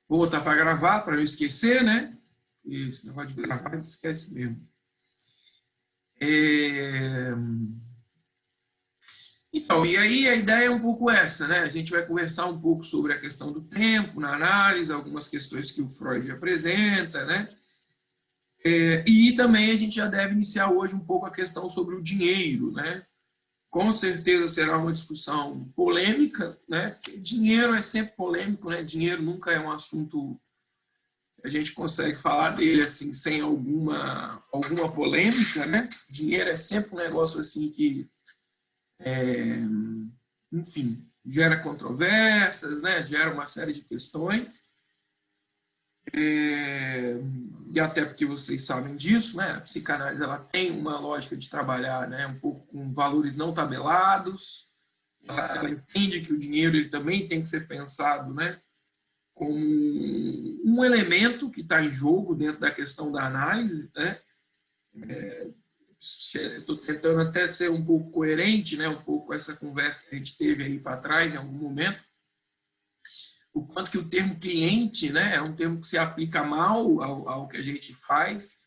Vou botar para gravar, para não esquecer, né? Esse negócio de gravar, a gente esquece mesmo. Então, e aí a ideia é um pouco essa, né? A gente vai conversar um pouco sobre a questão do tempo na análise, algumas questões que o Freud apresenta, né? E também a gente já deve iniciar hoje um pouco a questão sobre o dinheiro, né? Com certeza será uma discussão polêmica, né? Dinheiro é sempre polêmico, né? Dinheiro nunca é um assunto que a gente consegue falar dele assim sem alguma polêmica, né? Dinheiro é sempre um negócio assim que, enfim, gera controvérsias, né? Gera uma série de questões. E até porque vocês sabem disso, né? A psicanálise ela tem uma lógica de trabalhar, né, um pouco com valores não tabelados. Ela entende que o dinheiro ele também tem que ser pensado, né, como um elemento que está em jogo dentro da questão da análise, né? Estou tentando até ser um pouco coerente, né, um pouco com essa conversa que a gente teve aí para trás em algum momento, o quanto que o termo cliente, né, é um termo que se aplica mal ao que a gente faz,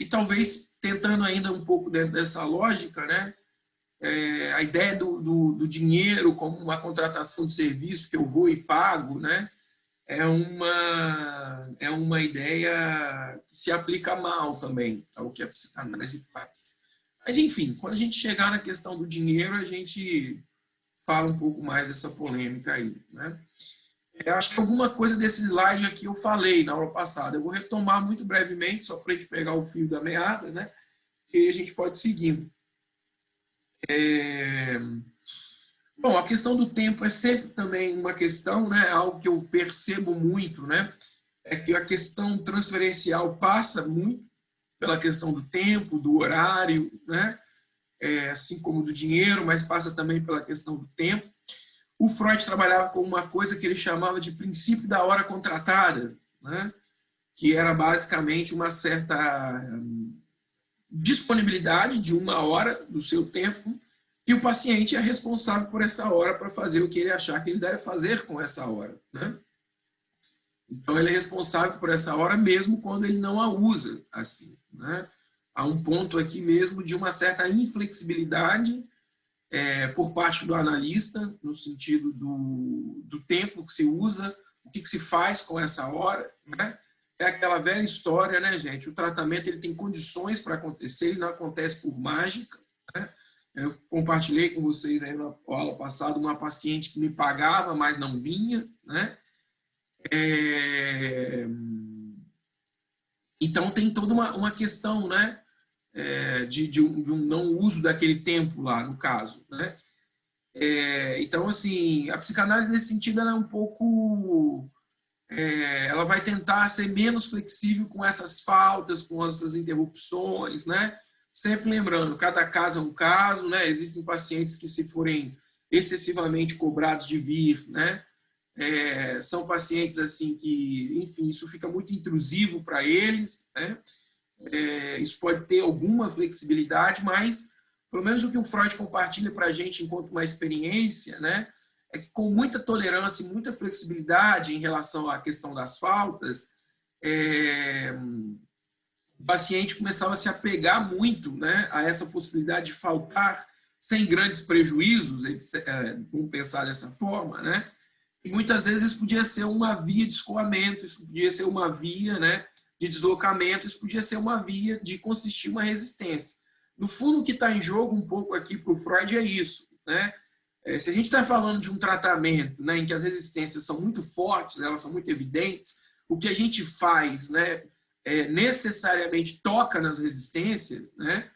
e talvez tentando ainda um pouco dentro dessa lógica, né, a ideia do dinheiro como uma contratação de serviço que eu vou e pago, né, é uma ideia que se aplica mal também ao que a psicanálise faz. Mas, enfim, quando a gente chegar na questão do dinheiro, a gente fala um pouco mais dessa polêmica aí, né? Eu acho que alguma coisa desse slide aqui eu falei na aula passada. Eu vou retomar muito brevemente, só para a gente pegar o fio da meada, né? E a gente pode seguir. Bom, a questão do tempo é sempre também uma questão, né? Algo que eu percebo muito, né? É que a questão transferencial passa muito pela questão do tempo, do horário, né? Assim como do dinheiro, mas passa também pela questão do tempo. O Freud trabalhava com uma coisa que ele chamava de princípio da hora contratada, né? Que era basicamente uma certa disponibilidade de uma hora do seu tempo e o paciente é responsável por essa hora para fazer o que ele achar que ele deve fazer com essa hora, né? Então, ele é responsável por essa hora mesmo quando ele não a usa assim, né? Há um ponto aqui mesmo de uma certa inflexibilidade por parte do analista, no sentido do tempo que se usa, o que se faz com essa hora, né? É aquela velha história, né, gente? O tratamento ele tem condições para acontecer, ele não acontece por mágica, né? Eu compartilhei com vocês aí na aula passada uma paciente que me pagava, mas não vinha, né? Então, tem toda uma questão, né? De um não uso daquele tempo lá, no caso, né? Então, assim, a psicanálise nesse sentido ela é um pouco... ela vai tentar ser menos flexível com essas faltas, com essas interrupções, né? Sempre lembrando, cada caso é um caso, né? Existem pacientes que se forem excessivamente cobrados de vir, né? São pacientes assim que, enfim, isso fica muito intrusivo para eles, né? Isso pode ter alguma flexibilidade, mas pelo menos o que o Freud compartilha para a gente enquanto uma experiência, né, é que com muita tolerância e muita flexibilidade em relação à questão das faltas, o paciente começava a se apegar muito, né, a essa possibilidade de faltar sem grandes prejuízos, vamos pensar dessa forma, né? E muitas vezes isso podia ser uma via de escoamento, isso podia ser uma via, né, de deslocamento, isso podia ser uma via de consistir uma resistência. No fundo, o que está em jogo um pouco aqui para o Freud é isso, né? Se a gente está falando de um tratamento, né, em que as resistências são muito fortes, elas são muito evidentes, o que a gente faz, né, necessariamente toca nas resistências, né?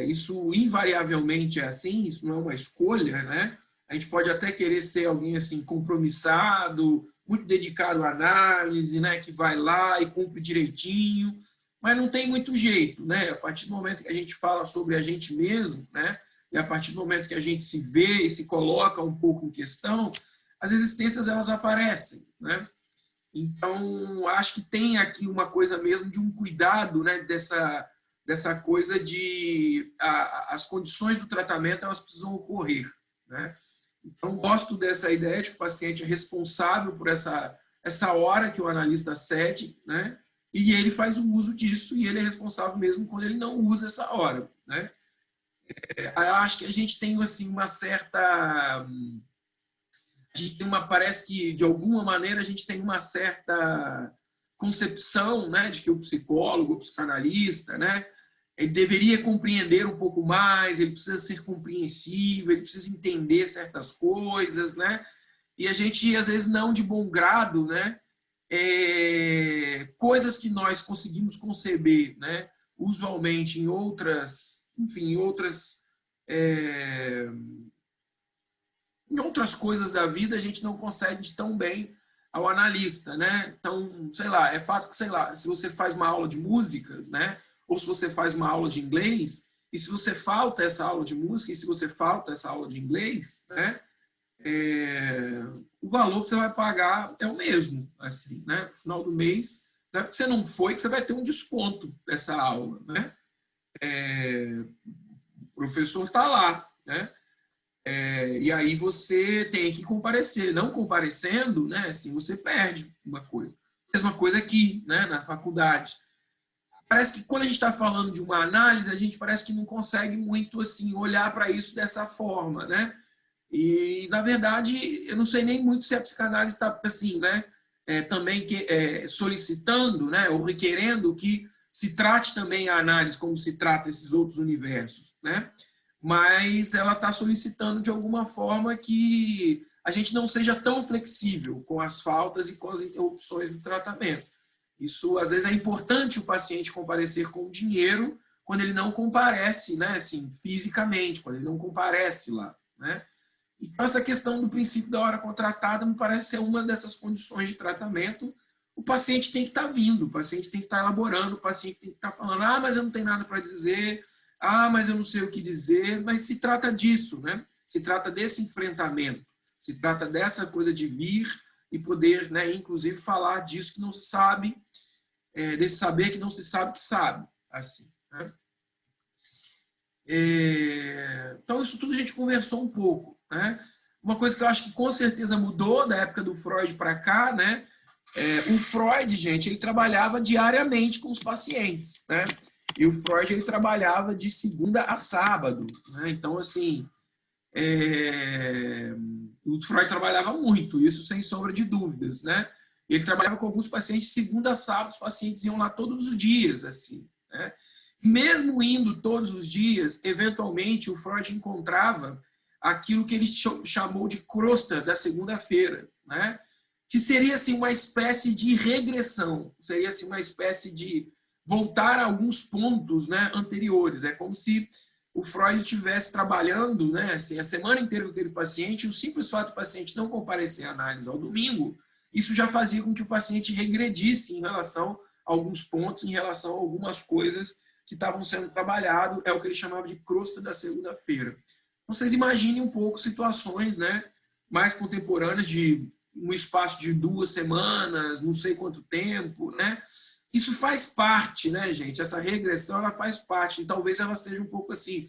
Isso invariavelmente é assim, isso não é uma escolha, né? A gente pode até querer ser alguém assim compromissado, muito dedicado à análise, né, que vai lá e cumpre direitinho, mas não tem muito jeito, né? A partir do momento que a gente fala sobre a gente mesmo, né, e a partir do momento que a gente se vê e se coloca um pouco em questão, as resistências elas aparecem, né? Então, acho que tem aqui uma coisa mesmo de um cuidado, né, dessa coisa de as condições do tratamento elas precisam ocorrer, né? Então, gosto dessa ideia de que o paciente é responsável por essa essa hora que o analista cede, né? E ele faz o uso disso e ele é responsável mesmo quando ele não usa essa hora, né? Eu acho que a gente tem assim uma certa, a gente tem parece que de alguma maneira a gente tem uma certa concepção, né, de que o psicólogo, o psicanalista, né, ele deveria compreender um pouco mais, ele precisa ser compreensível, ele precisa entender certas coisas, né? E a gente, às vezes, não de bom grado, né? Coisas que nós conseguimos conceber, né? Usualmente em outras, enfim, em outras coisas da vida, a gente não consegue tão bem ao analista, né? Então, sei lá, é fato que, sei lá, se você faz uma aula de música, né? Ou se você faz uma aula de inglês, e se você falta essa aula de música, e se você falta essa aula de inglês, né? O valor que você vai pagar é o mesmo, assim, né? No final do mês, não é porque você não foi que você vai ter um desconto dessa aula, né? O professor está lá, né? E aí você tem que comparecer. Não comparecendo, né, assim, você perde uma coisa. Mesma coisa aqui, né, na faculdade. Parece que quando a gente está falando de uma análise, a gente parece que não consegue muito assim olhar para isso dessa forma, né? E, na verdade, eu não sei nem muito se a psicanálise está assim, né, também solicitando, né, ou requerendo que se trate também a análise como se trata esses outros universos, né? Mas ela está solicitando de alguma forma que a gente não seja tão flexível com as faltas e com as interrupções do tratamento. Isso, às vezes, é importante o paciente comparecer com dinheiro quando ele não comparece, né, assim, fisicamente, quando ele não comparece lá, né? Então, essa questão do princípio da hora contratada me parece ser uma dessas condições de tratamento. O paciente tem que estar vindo, o paciente tem que estar elaborando, o paciente tem que estar falando, ah, mas eu não tenho nada para dizer, ah, mas eu não sei o que dizer, mas se trata disso, né? Se trata desse enfrentamento, se trata dessa coisa de vir e poder, né, inclusive, falar disso que não se sabe, desse saber que não se sabe que sabe, assim, né? Então, isso tudo a gente conversou um pouco, né? Uma coisa que eu acho que com certeza mudou da época do Freud para cá, né? O Freud, gente, ele trabalhava diariamente com os pacientes, né? E o Freud, ele trabalhava de segunda a sábado, né? Então, assim, o Freud trabalhava muito, isso sem sombra de dúvidas, né? Ele trabalhava com alguns pacientes de segunda a sábado, os pacientes iam lá todos os dias, assim, né? Mesmo indo todos os dias, eventualmente o Freud encontrava aquilo que ele chamou de crosta da segunda-feira, né? Que seria assim uma espécie de regressão, seria assim uma espécie de voltar a alguns pontos, né, anteriores. É como se o Freud estivesse trabalhando, né, assim, a semana inteira com aquele paciente, o simples fato do paciente não comparecer à análise ao domingo, isso já fazia com que o paciente regredisse em relação a alguns pontos, em relação a algumas coisas que estavam sendo trabalhadas, é o que ele chamava de crosta da segunda-feira. Então, vocês imaginem um pouco situações, né, mais contemporâneas de um espaço de 2 semanas, não sei quanto tempo, né? Isso faz parte, né, gente? Essa regressão, ela faz parte, e talvez ela seja um pouco assim,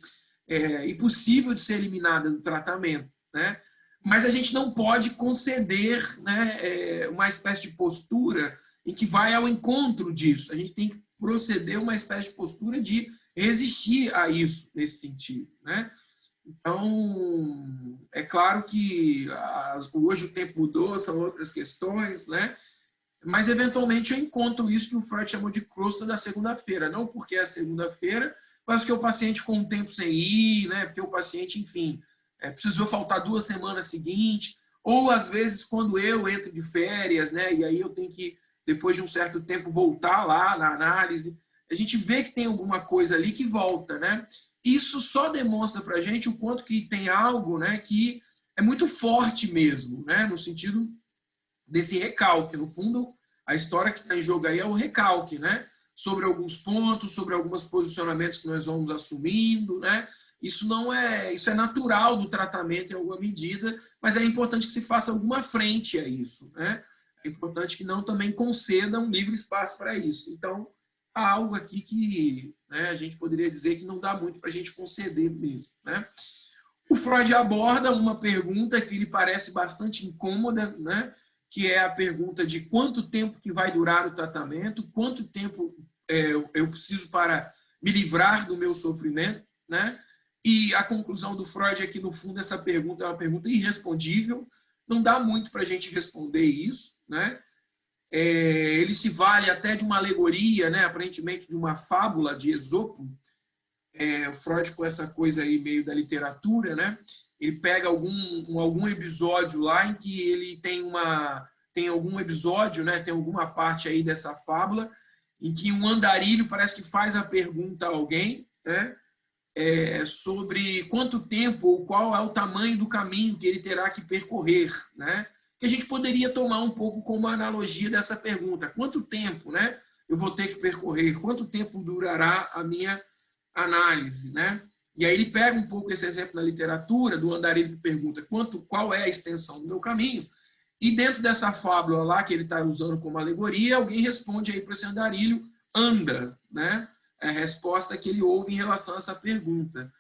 impossível de ser eliminada do tratamento, né? Mas a gente não pode conceder, né, uma espécie de postura em que vai ao encontro disso. A gente tem que proceder uma espécie de postura de resistir a isso, nesse sentido, né? Então, é claro que hoje o tempo mudou, são outras questões, né? Mas, eventualmente, eu encontro isso que o Freud chamou de crosta da segunda-feira. Não porque é a segunda-feira, mas porque o paciente ficou um tempo sem ir, né? Porque o paciente, enfim, precisou faltar 2 semanas seguintes, ou, às vezes, quando eu entro de férias, né? E aí eu tenho que, depois de um certo tempo, voltar lá na análise. A gente vê que tem alguma coisa ali que volta, né? Isso só demonstra para a gente o quanto que tem algo, né, que é muito forte mesmo, né, no sentido desse recalque. No fundo, a história que está em jogo aí é o recalque, né, sobre alguns pontos, sobre alguns posicionamentos que nós vamos assumindo, né. Isso é natural do tratamento em alguma medida, mas é importante que se faça alguma frente a isso, né. É importante que não também conceda um livre espaço para isso. Então, há algo aqui que, né, a gente poderia dizer que não dá muito para a gente conceder mesmo, né? O Freud aborda uma pergunta que lhe parece bastante incômoda, né, que é a pergunta de quanto tempo que vai durar o tratamento, quanto tempo eu preciso para me livrar do meu sofrimento, né? E a conclusão do Freud é que, no fundo, essa pergunta é uma pergunta irrespondível, não dá muito para a gente responder isso, né? Ele se vale até de uma alegoria, né? Aparentemente de uma fábula de Esopo, o Freud com essa coisa aí meio da literatura, né? Ele pega algum episódio lá em que ele tem algum episódio, né? Tem alguma parte aí dessa fábula em que um andarilho parece que faz a pergunta a alguém, né? Sobre quanto tempo ou qual é o tamanho do caminho que ele terá que percorrer, né? Que a gente poderia tomar um pouco como analogia dessa pergunta. Quanto tempo, né, eu vou ter que percorrer? Quanto tempo durará a minha análise, né? E aí ele pega um pouco esse exemplo da literatura, do andarilho que pergunta qual é a extensão do meu caminho, e dentro dessa fábula lá que ele está usando como alegoria, alguém responde aí para esse andarilho, anda, né? É a resposta que ele ouve em relação a essa pergunta.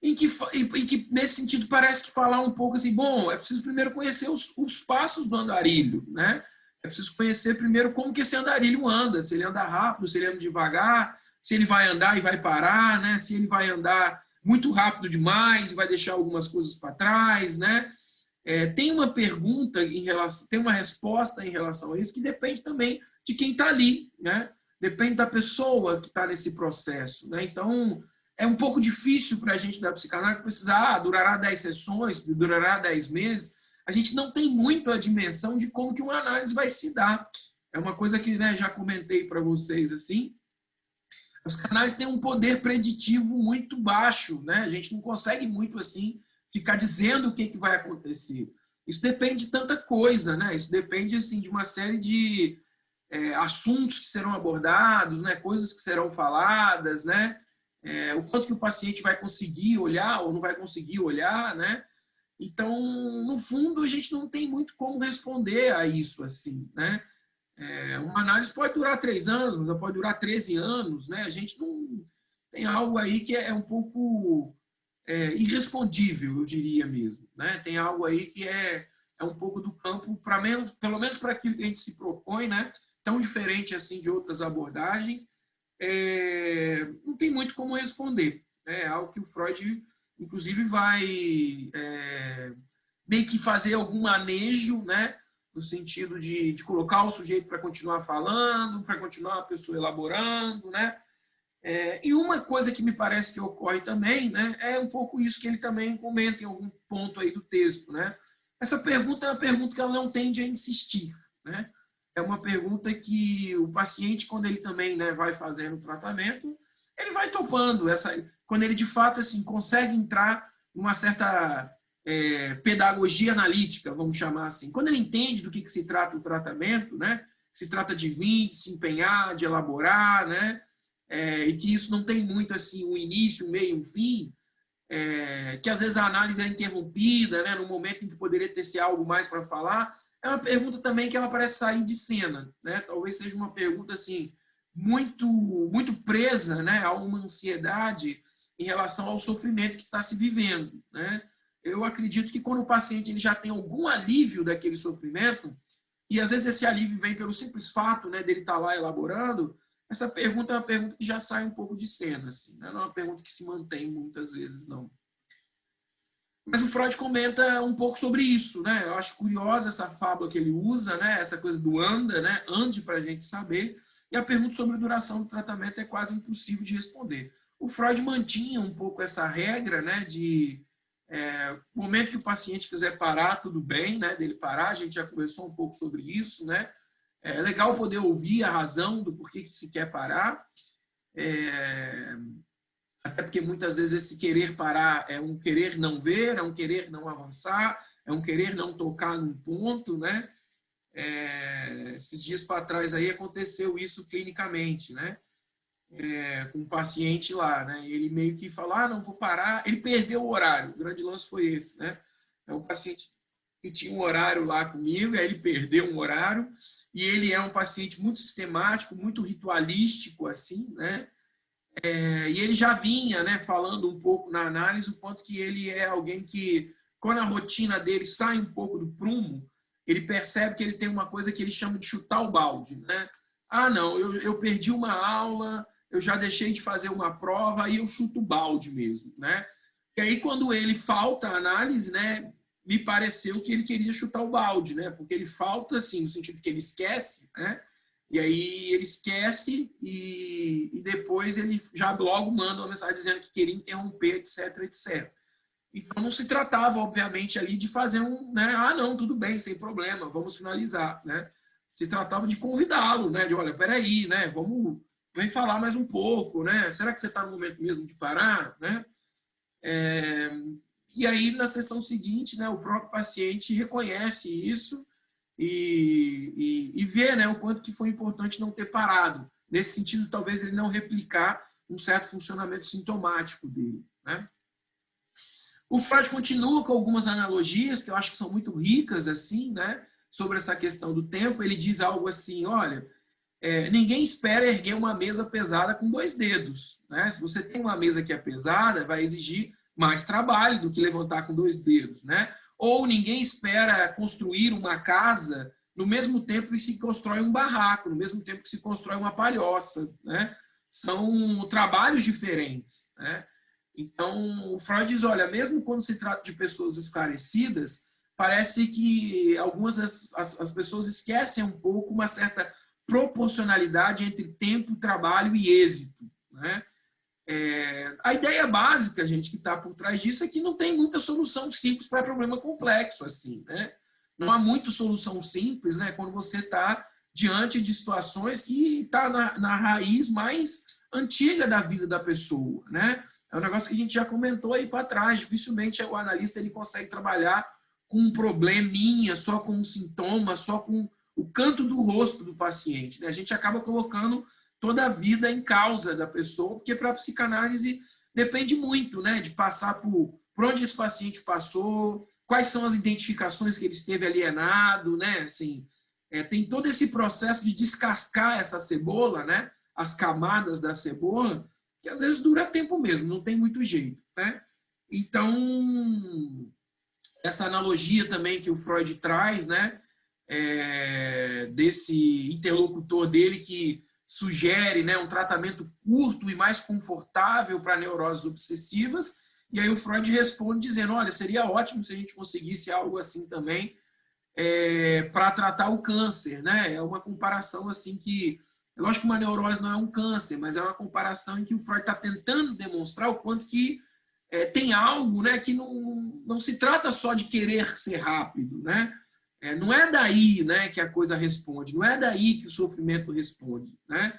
Em que, nesse sentido, parece que falar um pouco assim, bom, é preciso primeiro conhecer os passos do andarilho, né? É preciso conhecer primeiro como que esse andarilho anda, se ele anda rápido, se ele anda devagar, se ele vai andar e vai parar, né? Se ele vai andar muito rápido demais e vai deixar algumas coisas para trás, né? Tem uma pergunta em relação, tem uma resposta em relação a isso que depende também de quem está ali, né? Depende da pessoa que está nesse processo, né? Então, é um pouco difícil para a gente da psicanálise precisar, durará 10 sessões, durará 10 meses. A gente não tem muito a dimensão de como que uma análise vai se dar. É uma coisa que, né, já comentei para vocês assim. Os canais têm um poder preditivo muito baixo, né? A gente não consegue muito assim ficar dizendo o que vai acontecer. Isso depende de tanta coisa, né? Isso depende assim de uma série de assuntos que serão abordados, né? Coisas que serão faladas, né? O quanto que o paciente vai conseguir olhar ou não vai conseguir olhar, né? Então, no fundo, a gente não tem muito como responder a isso assim, né? Uma análise pode durar 3 anos, mas pode durar 13 anos, né? A gente não tem algo aí que é um pouco irrespondível, eu diria mesmo, né? Tem algo aí que é um pouco do campo, pelo menos para aquilo que a gente se propõe, né? Tão diferente assim de outras abordagens, não tem muito como responder. É algo que o Freud, inclusive, vai meio que fazer algum manejo, né? No sentido de colocar o sujeito para continuar falando, para continuar a pessoa elaborando, né? E uma coisa que me parece que ocorre também, né, é um pouco isso que ele também comenta em algum ponto aí do texto, né? Essa pergunta é uma pergunta que ela não tende a insistir, né? É uma pergunta que o paciente, quando ele também, né, vai fazendo o tratamento, ele vai topando quando ele de fato assim consegue entrar numa certa pedagogia analítica, vamos chamar assim. Quando ele entende do que se trata o tratamento, né? Se trata de vir, de se empenhar, de elaborar, né? E que isso não tem muito assim um início, um meio, um fim, que às vezes a análise é interrompida, né? No momento em que poderia ter algo mais para falar. É uma pergunta também que ela parece sair de cena, né? Talvez seja uma pergunta assim muito presa, né, a uma ansiedade em relação ao sofrimento que está se vivendo, né? Eu acredito que quando o paciente ele já tem algum alívio daquele sofrimento, e às vezes esse alívio vem pelo simples fato, né, dele estar lá elaborando, essa pergunta é uma pergunta que já sai um pouco de cena, assim, né? Não é uma pergunta que se mantém muitas vezes, não. Mas o Freud comenta um pouco sobre isso, né? Eu acho curiosa essa fábula que ele usa, né? Essa coisa do anda, né? Ande para a gente saber. E a pergunta sobre a duração do tratamento é quase impossível de responder. O Freud mantinha um pouco essa regra, né? De no momento que o paciente quiser parar, tudo bem, né? Dele parar. A gente já conversou um pouco sobre isso, né? É legal poder ouvir a razão do porquê que se quer parar. Até porque muitas vezes esse querer parar é um querer não ver, é um querer não avançar, é um querer não tocar num ponto, né? Esses dias para trás aí aconteceu isso clinicamente, né? Com um paciente lá, né? Ele meio que falou, não vou parar. Ele perdeu o horário, o grande lance foi esse, né? É um paciente que tinha um horário lá comigo, aí ele perdeu um horário, e ele é um paciente muito sistemático, muito ritualístico, assim, né? E ele já vinha, né, falando um pouco na análise o quanto que ele é alguém que, quando a rotina dele sai um pouco do prumo, ele percebe que ele tem uma coisa que ele chama de chutar o balde, né? Ah, não, eu perdi uma aula, eu já deixei de fazer uma prova, aí eu chuto o balde mesmo, né? E aí, quando ele falta a análise, né, me pareceu que ele queria chutar o balde, né? Porque ele falta, assim, no sentido que ele esquece, né? E aí ele esquece e depois ele já logo manda uma mensagem dizendo que queria interromper, etc, etc. Então não se tratava, obviamente, ali de fazer né? Ah, não, tudo bem, sem problema, vamos finalizar, né? Se tratava de convidá-lo, né? De, olha, peraí, né? Vem falar mais um pouco, né? Será que você está no momento mesmo de parar, né? E aí, na sessão seguinte, né, o próprio paciente reconhece isso e vê, né, o quanto que foi importante não ter parado. Nesse sentido, talvez ele não replicar um certo funcionamento sintomático dele, né? O Freud continua com algumas analogias que eu acho que são muito ricas, assim, né, sobre essa questão do tempo. Ele diz algo assim, olha, ninguém espera erguer uma mesa pesada com 2 dedos, né? Se você tem uma mesa que é pesada, vai exigir mais trabalho do que levantar com 2 dedos, né? Ou ninguém espera construir uma casa no mesmo tempo que se constrói um barraco, no mesmo tempo que se constrói uma palhoça, né? São trabalhos diferentes, né? Então, o Freud diz, olha, mesmo quando se trata de pessoas esclarecidas, parece que algumas as pessoas esquecem um pouco uma certa proporcionalidade entre tempo, trabalho e êxito, né? A ideia básica, gente, que está por trás disso é que não tem muita solução simples para problema complexo, assim, né? Não há muita solução simples, né? Quando você está diante de situações que está na raiz mais antiga da vida da pessoa, né? É um negócio que a gente já comentou aí para trás. Dificilmente o analista ele consegue trabalhar com um probleminha, só com um sintoma, só com o canto do rosto do paciente, né? A gente acaba colocando toda a vida em causa da pessoa, porque para a psicanálise depende muito, né, de passar por onde esse paciente passou, quais são as identificações que ele esteve alienado, né, assim, tem todo esse processo de descascar essa cebola, né, as camadas da cebola, que às vezes dura tempo mesmo, não tem muito jeito, né? Então, essa analogia também que o Freud traz, né, desse interlocutor dele que sugere, né, um tratamento curto e mais confortável para neuroses obsessivas, e aí o Freud responde dizendo, olha, seria ótimo se a gente conseguisse algo assim também para tratar o câncer, né? É uma comparação assim que, lógico que uma neurose não é um câncer, mas é uma comparação em que o Freud está tentando demonstrar o quanto que tem algo, né, que não se trata só de querer ser rápido, né? Não é daí, né, que a coisa responde, não é daí que o sofrimento responde, né?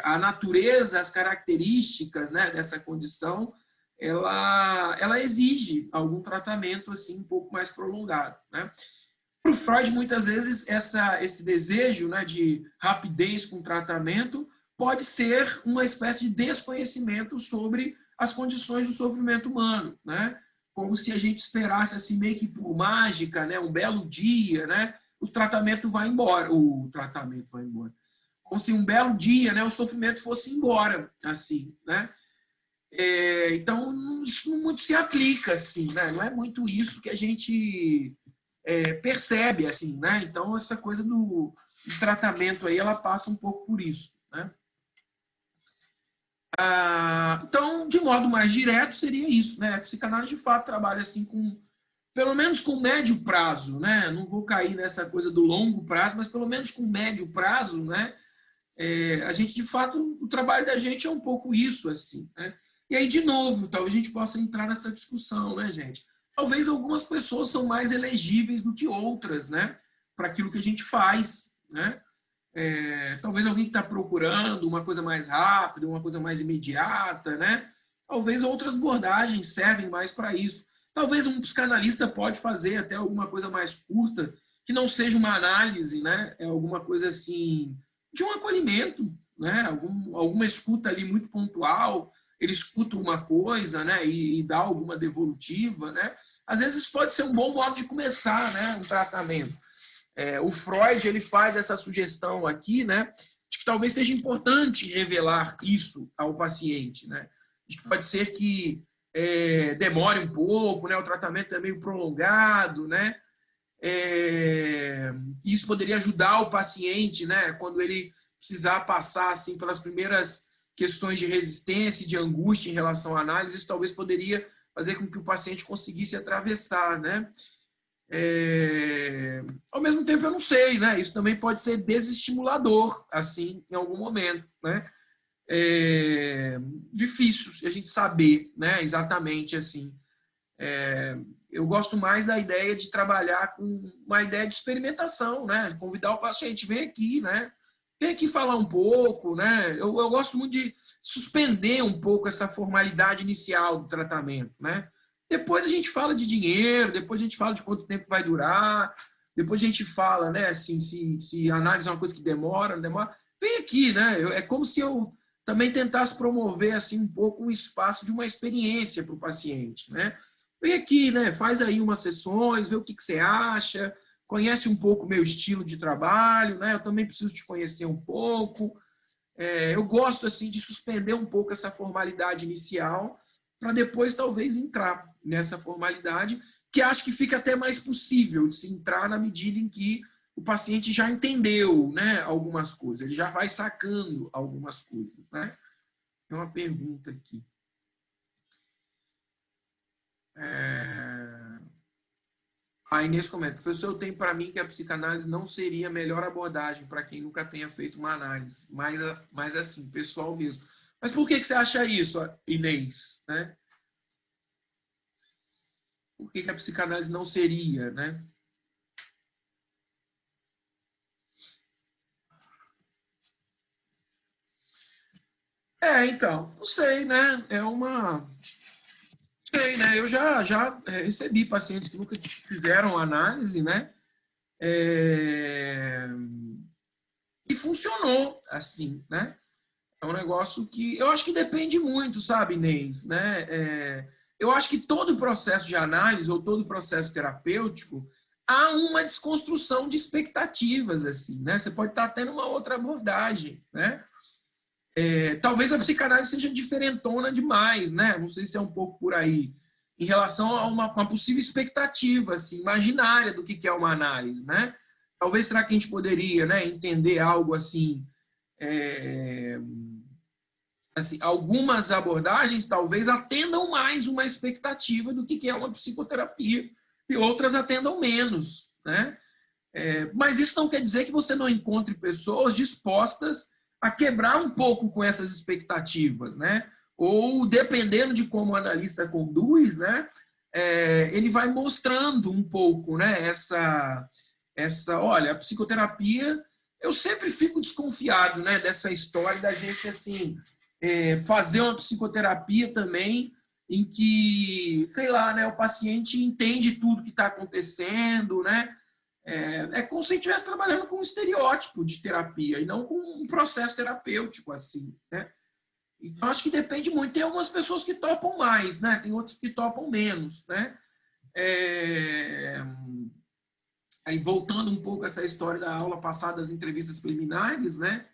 A natureza, as características, né, dessa condição, ela exige algum tratamento assim um pouco mais prolongado, né? Para o Freud, muitas vezes, esse desejo, né, de rapidez com o tratamento pode ser uma espécie de desconhecimento sobre as condições do sofrimento humano, né? Como se a gente esperasse assim meio que por mágica, né, um belo dia, né, o tratamento vai embora, como se um belo dia, né, o sofrimento fosse embora, assim, né? Então isso não muito se aplica, assim, né? Não é muito isso que a gente percebe, assim, né? Então essa coisa do tratamento aí, ela passa um pouco por isso, né? Então, de modo mais direto, seria isso, né? A psicanálise, de fato, trabalha assim com, pelo menos com médio prazo, né? Não vou cair nessa coisa do longo prazo, mas pelo menos com médio prazo, né? A gente, de fato, o trabalho da gente é um pouco isso, assim, né? E aí, de novo, talvez a gente possa entrar nessa discussão, né, gente? Talvez algumas pessoas são mais elegíveis do que outras, né? Para aquilo que a gente faz, né? Talvez alguém que está procurando uma coisa mais rápida, uma coisa mais imediata, né? Talvez outras abordagens servem mais para isso. Talvez um psicanalista pode fazer até alguma coisa mais curta, que não seja uma análise, né? É alguma coisa assim de um acolhimento, né? Alguma escuta ali muito pontual. Ele escuta uma coisa, né? E dá alguma devolutiva, né? Às vezes isso pode ser um bom modo de começar, né? Um tratamento. O Freud ele faz essa sugestão aqui, né, de que talvez seja importante revelar isso ao paciente, né, de que pode ser que demore um pouco, né, o tratamento é meio prolongado, né, Isso poderia ajudar o paciente, né, quando ele precisar passar assim, pelas primeiras questões de resistência e de angústia em relação à análise, isso talvez poderia fazer com que o paciente conseguisse atravessar, né? Ao mesmo tempo, eu não sei, né? Isso também pode ser desestimulador, assim, em algum momento, né? Difícil a gente saber, né? Exatamente assim. Eu gosto mais da ideia de trabalhar com uma ideia de experimentação, né? Convidar o paciente, vem aqui, né? Vem aqui falar um pouco, né? Eu gosto muito de suspender um pouco essa formalidade inicial do tratamento, né? Depois a gente fala de dinheiro, depois a gente fala de quanto tempo vai durar, depois a gente fala, né? Assim, se a análise é uma coisa que demora, não demora. Vem aqui, né? É como se eu também tentasse promover assim um pouco um espaço de uma experiência para o paciente, né? Vem aqui, né? Faz aí umas sessões, vê o que você acha, conhece um pouco o meu estilo de trabalho, né? Eu também preciso te conhecer um pouco. Eu gosto assim de suspender um pouco essa formalidade inicial para depois talvez entrar nessa formalidade, que acho que fica até mais possível de se entrar na medida em que o paciente já entendeu, né, algumas coisas, ele já vai sacando algumas coisas, né? Tem uma pergunta aqui. A Inês comenta, professor, eu tenho para mim que a psicanálise não seria a melhor abordagem para quem nunca tenha feito uma análise, mas assim, pessoal mesmo. Mas por que você acha isso, Inês? Né? Por que a psicanálise não seria, né? Então, não sei, né? Sei, né? Eu já recebi pacientes que nunca fizeram análise, né? E funcionou assim, né? É um negócio que eu acho que depende muito, sabe, Inês, né? Eu acho que todo processo de análise ou todo processo terapêutico há uma desconstrução de expectativas, assim, né? Você pode estar tendo uma outra abordagem, né? Talvez a psicanálise seja diferentona demais, né? Não sei se é um pouco por aí, em relação a uma possível expectativa, assim, imaginária do que é uma análise, né? Talvez será que a gente poderia, né, entender algo assim, assim, algumas abordagens talvez atendam mais uma expectativa do que é uma psicoterapia e outras atendam menos, né? Mas isso não quer dizer que você não encontre pessoas dispostas a quebrar um pouco com essas expectativas, né? Ou dependendo de como o analista conduz, né? Ele vai mostrando um pouco, né? Olha, a psicoterapia, eu sempre fico desconfiado, né? Dessa história da gente assim fazer uma psicoterapia também em que, sei lá, né? O paciente entende tudo que está acontecendo, né? Como se a gente estivesse trabalhando com um estereótipo de terapia e não com um processo terapêutico, assim, né? Então, acho que depende muito. Tem algumas pessoas que topam mais, né? Tem outras que topam menos, né? Aí, voltando um pouco a essa história da aula passada das entrevistas preliminares, né?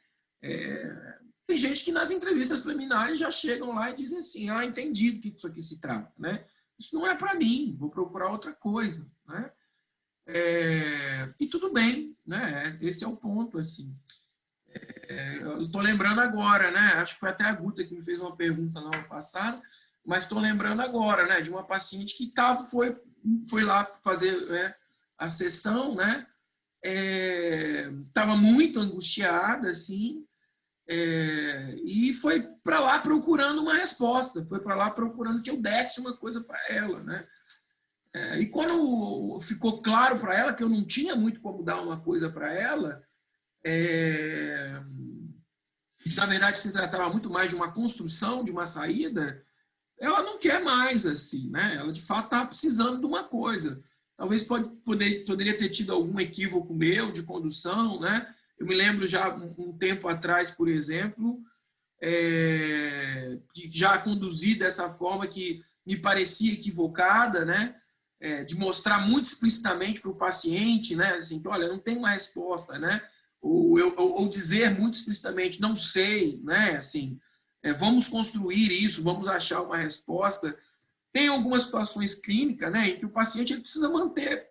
Tem gente que nas entrevistas preliminares já chegam lá e dizem assim, entendi do que isso aqui se trata, né? Isso não é para mim, vou procurar outra coisa, né? E tudo bem, né? Esse é o ponto, assim. Eu estou lembrando agora, né? Acho que foi até a Guta que me fez uma pergunta na aula passada, mas estou lembrando agora, né? De uma paciente que foi lá fazer, né, a sessão, né? Estava muito angustiada, assim, e foi para lá procurando uma resposta, foi para lá procurando que eu desse uma coisa para ela, né? E quando ficou claro para ela que eu não tinha muito como dar uma coisa para ela, na verdade se tratava muito mais de uma construção, de uma saída, ela não quer mais, assim, né? Ela de fato está precisando de uma coisa. Talvez poderia ter tido algum equívoco meu de condução, né? Eu me lembro já um tempo atrás, por exemplo, que já conduzi dessa forma que me parecia equivocada, né? De mostrar muito explicitamente para o paciente, né? Assim, que, olha, não tem uma resposta, né? Ou dizer muito explicitamente, não sei, né? Assim, vamos construir isso, vamos achar uma resposta. Tem algumas situações clínicas, né, em que o paciente ele precisa manter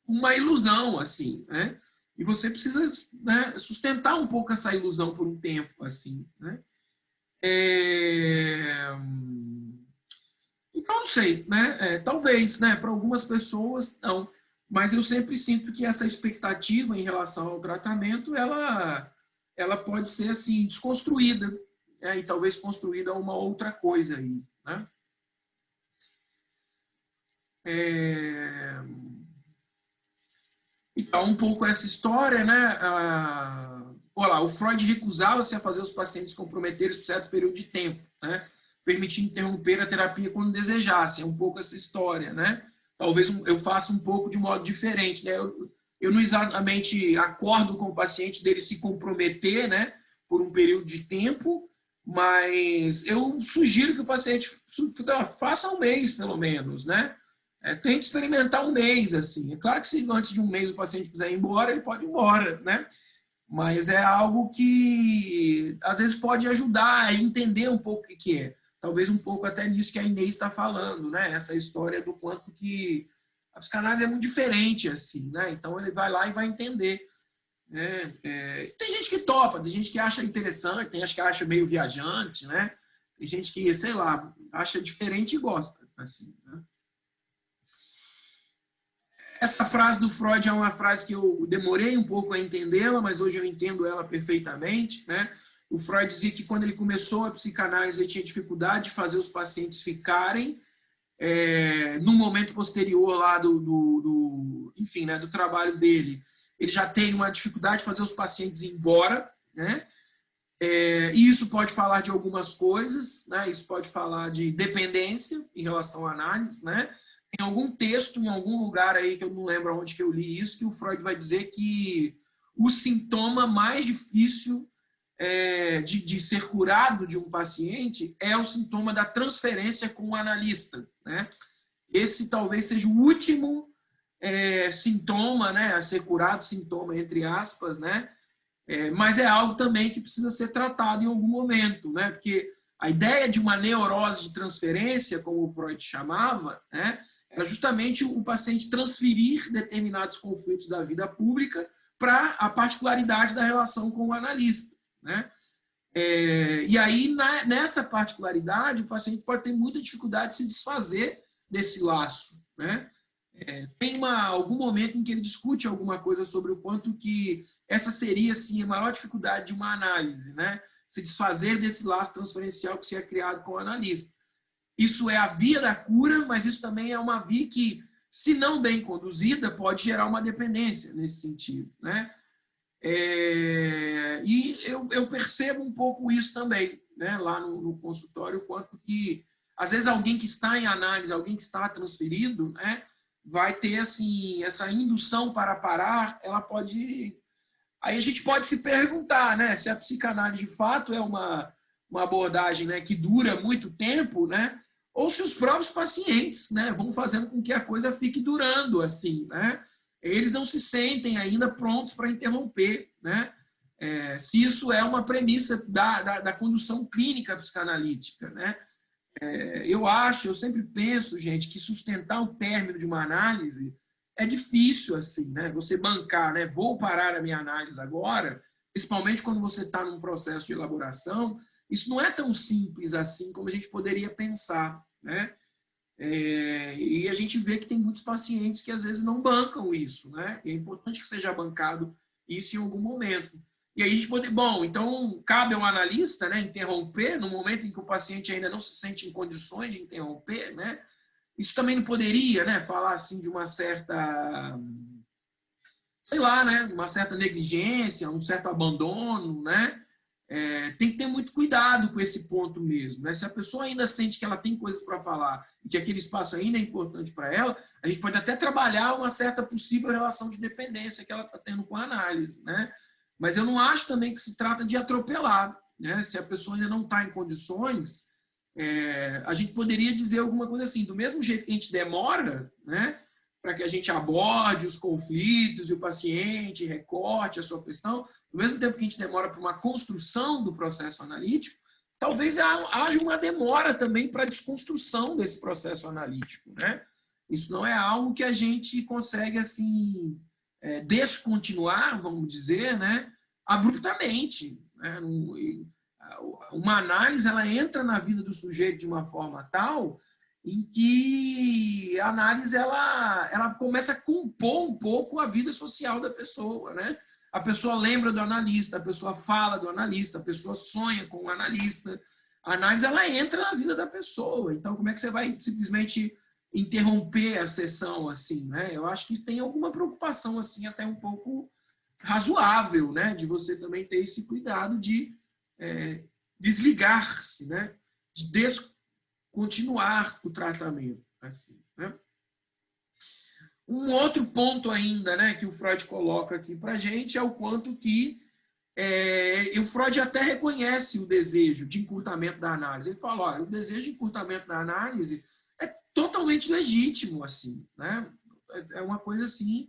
uma ilusão, assim, né? E você precisa, né, sustentar um pouco essa ilusão por um tempo, assim, né? Então, não sei, né? Talvez, né? Para algumas pessoas, não. Mas eu sempre sinto que essa expectativa em relação ao tratamento, ela pode ser, assim, desconstruída, né? E talvez construída uma outra coisa aí, né? Então, um pouco essa história, né? Olha lá, o Freud recusava-se a fazer os pacientes comprometerem por certo período de tempo, né? Permitindo interromper a terapia quando desejassem. É um pouco essa história, né? Talvez eu faça um pouco de modo diferente, né? Eu não exatamente acordo com o paciente dele se comprometer, né? Por um período de tempo, mas eu sugiro que o paciente faça um mês, pelo menos, né? Tente experimentar um mês, assim. É claro que se antes de um mês o paciente quiser ir embora, ele pode ir embora, né? Mas é algo que às vezes pode ajudar a entender um pouco o que é. Talvez um pouco até nisso que a Inês está falando, né? Essa história do quanto que a psicanálise é muito diferente, assim, né? Então ele vai lá e vai entender. Né? Tem gente que topa, tem gente que acha interessante, tem gente que acha meio viajante, né? Tem gente que, sei lá, acha diferente e gosta, assim, né? Essa frase do Freud é uma frase que eu demorei um pouco a entendê-la, mas hoje eu entendo ela perfeitamente, né? O Freud dizia que quando ele começou a psicanálise, ele tinha dificuldade de fazer os pacientes ficarem no momento posterior lá enfim, né, do trabalho dele. Ele já tem uma dificuldade de fazer os pacientes ir embora, né? E isso pode falar de algumas coisas, né? Isso pode falar de dependência em relação à análise, né? Tem algum texto em algum lugar aí que eu não lembro onde que eu li isso, que o Freud vai dizer que o sintoma mais difícil de ser curado de um paciente é o sintoma da transferência com o analista, né? Esse talvez seja o último sintoma, né, a ser curado, sintoma entre aspas, né? Mas é algo também que precisa ser tratado em algum momento, né? Porque a ideia de uma neurose de transferência, como o Freud chamava, né, era justamente o paciente transferir determinados conflitos da vida pública para a particularidade da relação com o analista, né? E aí, nessa particularidade, o paciente pode ter muita dificuldade de se desfazer desse laço, né? Tem algum momento em que ele discute alguma coisa sobre o quanto que essa seria, assim, a maior dificuldade de uma análise, né? Se desfazer desse laço transferencial que se é criado com o analista. Isso é a via da cura, mas isso também é uma via que, se não bem conduzida, pode gerar uma dependência nesse sentido, né? E eu percebo um pouco isso também, né? Lá no consultório, o quanto que, às vezes, alguém que está em análise, alguém que está transferido, né, vai ter, assim, essa indução para parar, ela pode... Aí a gente pode se perguntar, né, se a psicanálise de fato é uma abordagem, né, que dura muito tempo, né, ou se os próprios pacientes, né, vão fazendo com que a coisa fique durando, assim, né? Eles não se sentem ainda prontos para interromper, né? Se isso é uma premissa da condução clínica psicanalítica, né? Eu sempre penso, gente, que sustentar o término de uma análise é difícil, assim, né? Você bancar, né? Vou parar a minha análise agora, principalmente quando você está num processo de elaboração, isso não é tão simples assim como a gente poderia pensar, né? E a gente vê que tem muitos pacientes que às vezes não bancam isso, né? E é importante que seja bancado isso em algum momento. E aí a gente pode, bom, então cabe ao analista, né, interromper no momento em que o paciente ainda não se sente em condições de interromper, né? Isso também não poderia, né, falar assim de uma certa, sei lá, né, uma certa negligência, um certo abandono, né? Tem que ter muito cuidado com esse ponto mesmo, né? Se a pessoa ainda sente que ela tem coisas para falar e que aquele espaço ainda é importante para ela, a gente pode até trabalhar uma certa possível relação de dependência que ela está tendo com a análise, né? Mas eu não acho também que se trata de atropelar, né? Se a pessoa ainda não está em condições, a gente poderia dizer alguma coisa assim, do mesmo jeito que a gente demora, né, para que a gente aborde os conflitos e o paciente recorte a sua questão, ao mesmo tempo que a gente demora para uma construção do processo analítico, talvez haja uma demora também para a desconstrução desse processo analítico, né? Isso não é algo que a gente consegue assim descontinuar, vamos dizer, né, abruptamente, né? Uma análise ela entra na vida do sujeito de uma forma tal em que a análise ela começa a compor um pouco a vida social da pessoa, né? A pessoa lembra do analista, a pessoa fala do analista, a pessoa sonha com o analista. A análise ela entra na vida da pessoa. Então, como é que você vai simplesmente interromper a sessão assim, né? Eu acho que tem alguma preocupação assim até um pouco razoável, né? De você também ter esse cuidado de desligar-se, né? De descontinuar o tratamento, assim, né? Um outro ponto ainda, né, que o Freud coloca aqui para a gente é o quanto que o Freud até reconhece o desejo de encurtamento da análise. Ele fala, olha, o desejo de encurtamento da análise é totalmente legítimo, assim, né? É uma coisa assim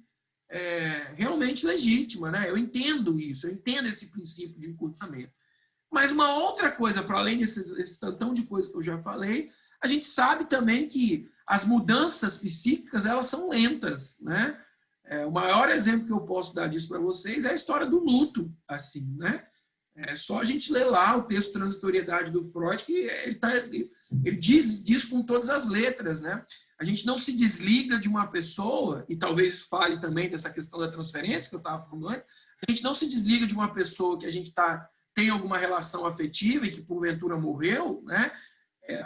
realmente legítima, né? Eu entendo isso, eu entendo esse princípio de encurtamento. Mas uma outra coisa, para além desse tantão de coisa que eu já falei, a gente sabe também que as mudanças psíquicas elas são lentas, né? O maior exemplo que eu posso dar disso para vocês é a história do luto, assim, né? É só a gente ler lá o texto Transitoriedade do Freud que ele diz com todas as letras, né? A gente não se desliga de uma pessoa, e talvez isso fale também dessa questão da transferência que eu estava falando antes, a gente não se desliga de uma pessoa que a gente tem alguma relação afetiva e que porventura morreu, né?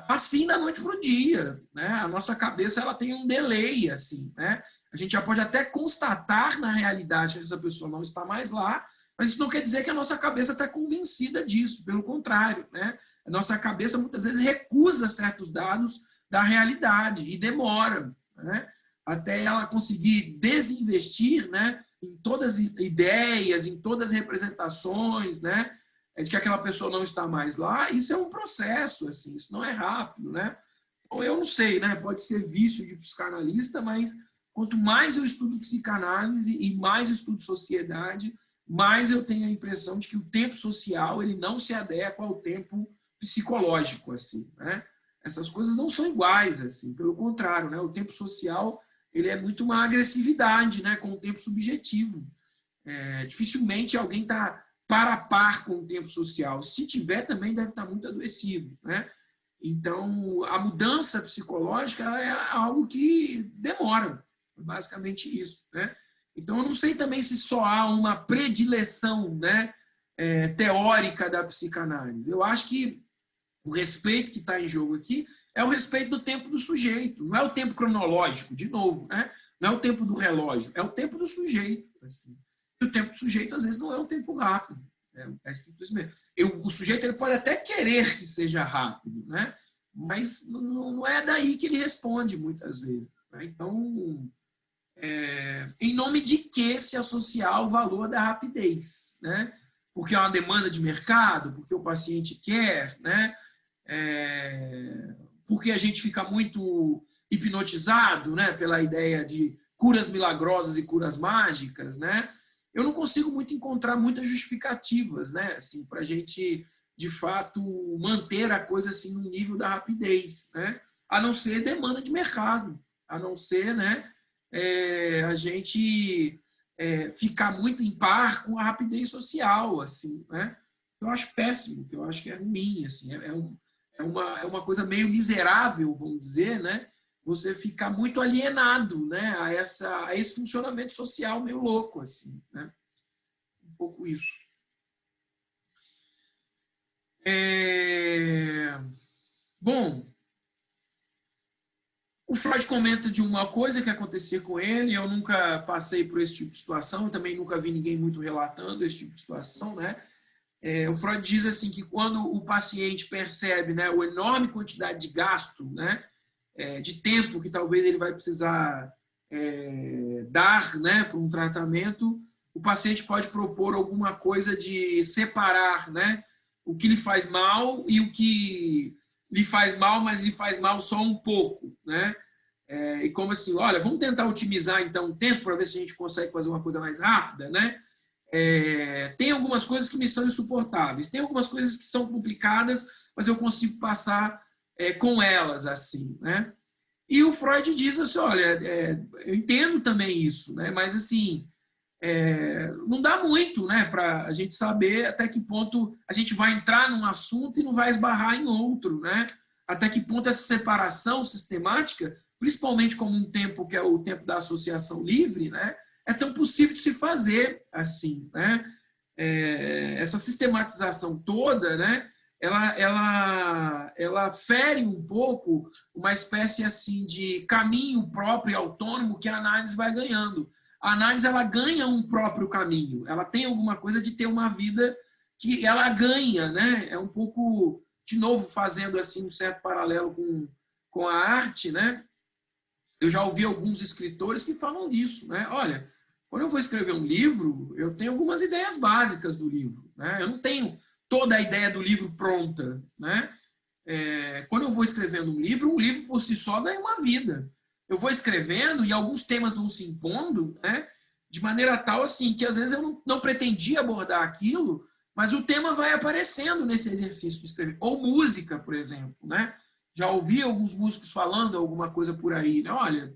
Assim da noite para o dia, né? A nossa cabeça ela tem um delay, assim, né? A gente já pode até constatar na realidade que essa pessoa não está mais lá, mas isso não quer dizer que a nossa cabeça está convencida disso, pelo contrário, né? A nossa cabeça muitas vezes recusa certos dados da realidade e demora, né? Até ela conseguir desinvestir, né? Em todas as ideias, em todas as representações, né? De que aquela pessoa não está mais lá, isso é um processo, assim, isso não é rápido, né? Então, eu não sei, né? Pode ser vício de psicanalista, mas quanto mais eu estudo psicanálise e mais eu estudo sociedade, mais eu tenho a impressão de que o tempo social ele não se adequa ao tempo psicológico, assim, né? Essas coisas não são iguais, assim, pelo contrário, né? O tempo social ele é muito uma agressividade, né? Com o tempo subjetivo. Dificilmente alguém está para a par com o tempo social. Se tiver, também deve estar muito adoecido, né? Então, a mudança psicológica é algo que demora, basicamente isso, né? Então, eu não sei também se só há uma predileção, né, teórica da psicanálise. Eu acho que o respeito que está em jogo aqui é o respeito do tempo do sujeito, não é o tempo cronológico, de novo, né? Não é o tempo do relógio, é o tempo do sujeito. Assim. E o tempo do sujeito, às vezes, não é um tempo rápido. É simplesmente. O sujeito ele pode até querer que seja rápido, né? Mas não é daí que ele responde, muitas vezes. Né? Então, em nome de que se associar o valor da rapidez? Né? Porque é uma demanda de mercado, porque o paciente quer, né? Porque a gente fica muito hipnotizado, né? Pela ideia de curas milagrosas e curas mágicas, né? Eu não consigo muito encontrar muitas justificativas, né? Assim, para a gente, de fato, manter a coisa assim no nível da rapidez, né? A não ser demanda de mercado, a não ser, né? A gente ficar muito em par com a rapidez social, assim, né? Eu acho péssimo, eu acho que é ruim, assim, é uma coisa meio miserável, vamos dizer, né? Você ficar muito alienado, né, a esse funcionamento social meio louco, assim, né? Um pouco isso. Bom, o Freud comenta de uma coisa que acontecia com ele, eu nunca passei por esse tipo de situação, eu também nunca vi ninguém muito relatando esse tipo de situação, né? O Freud diz assim que quando o paciente percebe, né, a enorme quantidade de gasto, né, de tempo que talvez ele vai precisar dar, né, para um tratamento, o paciente pode propor alguma coisa de separar, né, o que lhe faz mal e o que lhe faz mal, mas lhe faz mal só um pouco, né? E como assim, olha, vamos tentar otimizar então o tempo para ver se a gente consegue fazer uma coisa mais rápida, né? Tem algumas coisas que me são insuportáveis, tem algumas coisas que são complicadas, mas eu consigo passar com elas, assim, né? E o Freud diz assim, olha, eu entendo também isso, né? Mas assim, não dá muito, né, para a gente saber até que ponto a gente vai entrar num assunto e não vai esbarrar em outro, né? Até que ponto essa separação sistemática, principalmente como um tempo que é o tempo da associação livre, né, é tão possível de se fazer assim, né? Essa sistematização toda, né, ela fere um pouco uma espécie assim de caminho próprio e autônomo que a análise vai ganhando. A análise ela ganha um próprio caminho, ela tem alguma coisa de ter uma vida que ela ganha, né? É um pouco, de novo, fazendo assim um certo paralelo com a arte, né? Eu já ouvi alguns escritores que falam disso, né? Olha, quando eu vou escrever um livro, eu tenho algumas ideias básicas do livro, né? Eu não tenho toda a ideia do livro pronta, né? Quando eu vou escrevendo um livro por si só ganha uma vida. Eu vou escrevendo e alguns temas vão se impondo, né? De maneira tal assim que às vezes eu não pretendia abordar aquilo, mas o tema vai aparecendo nesse exercício de escrever. Ou música, por exemplo, né? Já ouvi alguns músicos falando alguma coisa por aí, né? Olha,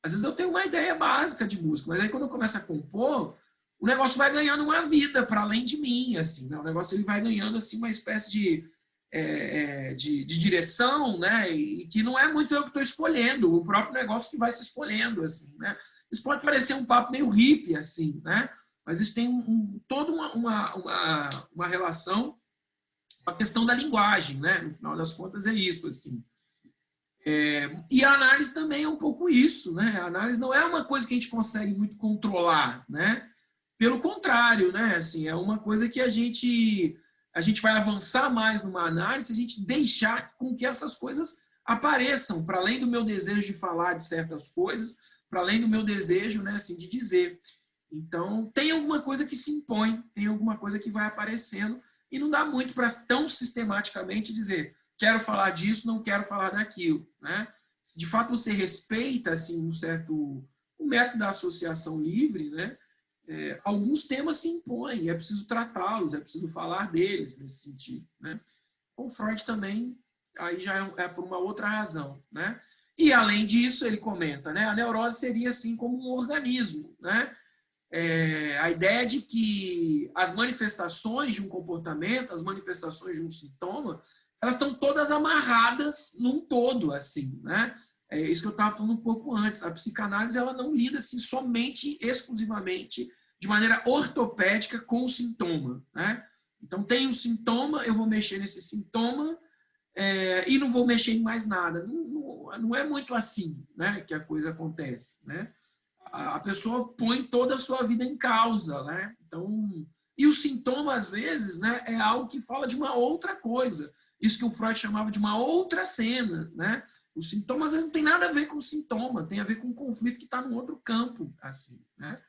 às vezes eu tenho uma ideia básica de música, mas aí quando eu começo a compor, o negócio vai ganhando uma vida para além de mim, assim, né? O negócio ele vai ganhando assim uma espécie de direção, né? E que não é muito eu que estou escolhendo, o próprio negócio que vai se escolhendo, assim, né? Isso pode parecer um papo meio hippie, assim, né? Mas isso tem toda uma relação com a questão da linguagem, né? No final das contas é isso, assim. E a análise também é um pouco isso, né? A análise não é uma coisa que a gente consegue muito controlar, né? Pelo contrário, né? Assim, é uma coisa que a gente vai avançar mais numa análise se a gente deixar com que essas coisas apareçam, para além do meu desejo de falar de certas coisas, para além do meu desejo, né, assim, de dizer. Então, tem alguma coisa que se impõe, tem alguma coisa que vai aparecendo, e não dá muito para tão sistematicamente dizer quero falar disso, não quero falar daquilo, né? Se de fato você respeita assim o método da associação livre, né? Alguns temas se impõem, é preciso tratá-los, é preciso falar deles nesse sentido, né? O Freud também aí já é por uma outra razão, né? E além disso ele comenta, né? A neurose seria assim como um organismo, né? A ideia de que as manifestações de um comportamento, as manifestações de um sintoma, elas estão todas amarradas num todo, assim, né? É isso que eu estava falando um pouco antes. A psicanálise ela não lida assim somente, exclusivamente, de maneira ortopédica com o sintoma, né? Então tem um sintoma, eu vou mexer nesse sintoma e não vou mexer em mais nada. Não é muito assim, né, que a coisa acontece, né? A pessoa põe toda a sua vida em causa, né? Então, e o sintoma às vezes, né, é algo que fala de uma outra coisa. Isso que o Freud chamava de uma outra cena, né? O sintoma às vezes não tem nada a ver com o sintoma, tem a ver com um conflito que está num outro campo, assim, né?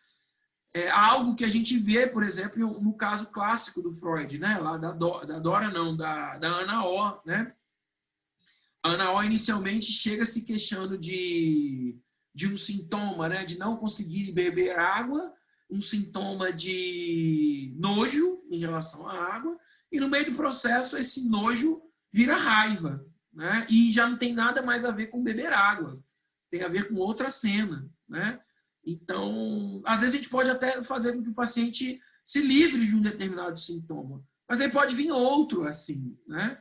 É algo que a gente vê, por exemplo, no caso clássico do Freud, né? Lá da Dora, não, da Ana O, né? A Ana O inicialmente chega se queixando de um sintoma, né? De não conseguir beber água, um sintoma de nojo em relação à água, e no meio do processo esse nojo vira raiva, né? E já não tem nada mais a ver com beber água, tem a ver com outra cena, né? Então, às vezes a gente pode até fazer com que o paciente se livre de um determinado sintoma, mas aí pode vir outro assim, né?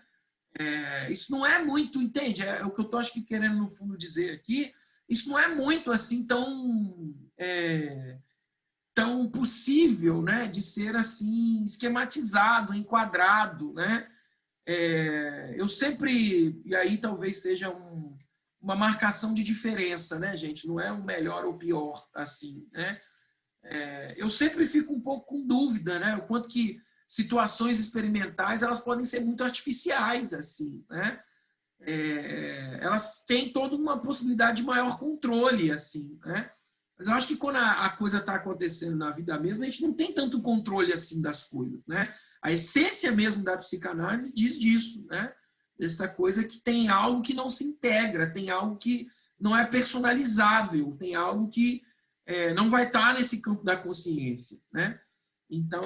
Isso não é muito, entende? É o que eu estou acho que querendo no fundo dizer aqui. Isso não é muito assim tão possível, né, de ser assim esquematizado, enquadrado, né? Eu sempre, e aí talvez seja uma marcação de diferença, né, gente? Não é um melhor ou pior, assim, né? Eu sempre fico um pouco com dúvida, né? O quanto que situações experimentais elas podem ser muito artificiais, assim, né? Elas têm toda uma possibilidade de maior controle, assim, né? Mas eu acho que quando a coisa está acontecendo na vida mesmo, a gente não tem tanto controle assim das coisas, né? A essência mesmo da psicanálise diz disso, né? Essa coisa que tem algo que não se integra, tem algo que não é personalizável, tem algo que não vai estar nesse campo da consciência, né? Então,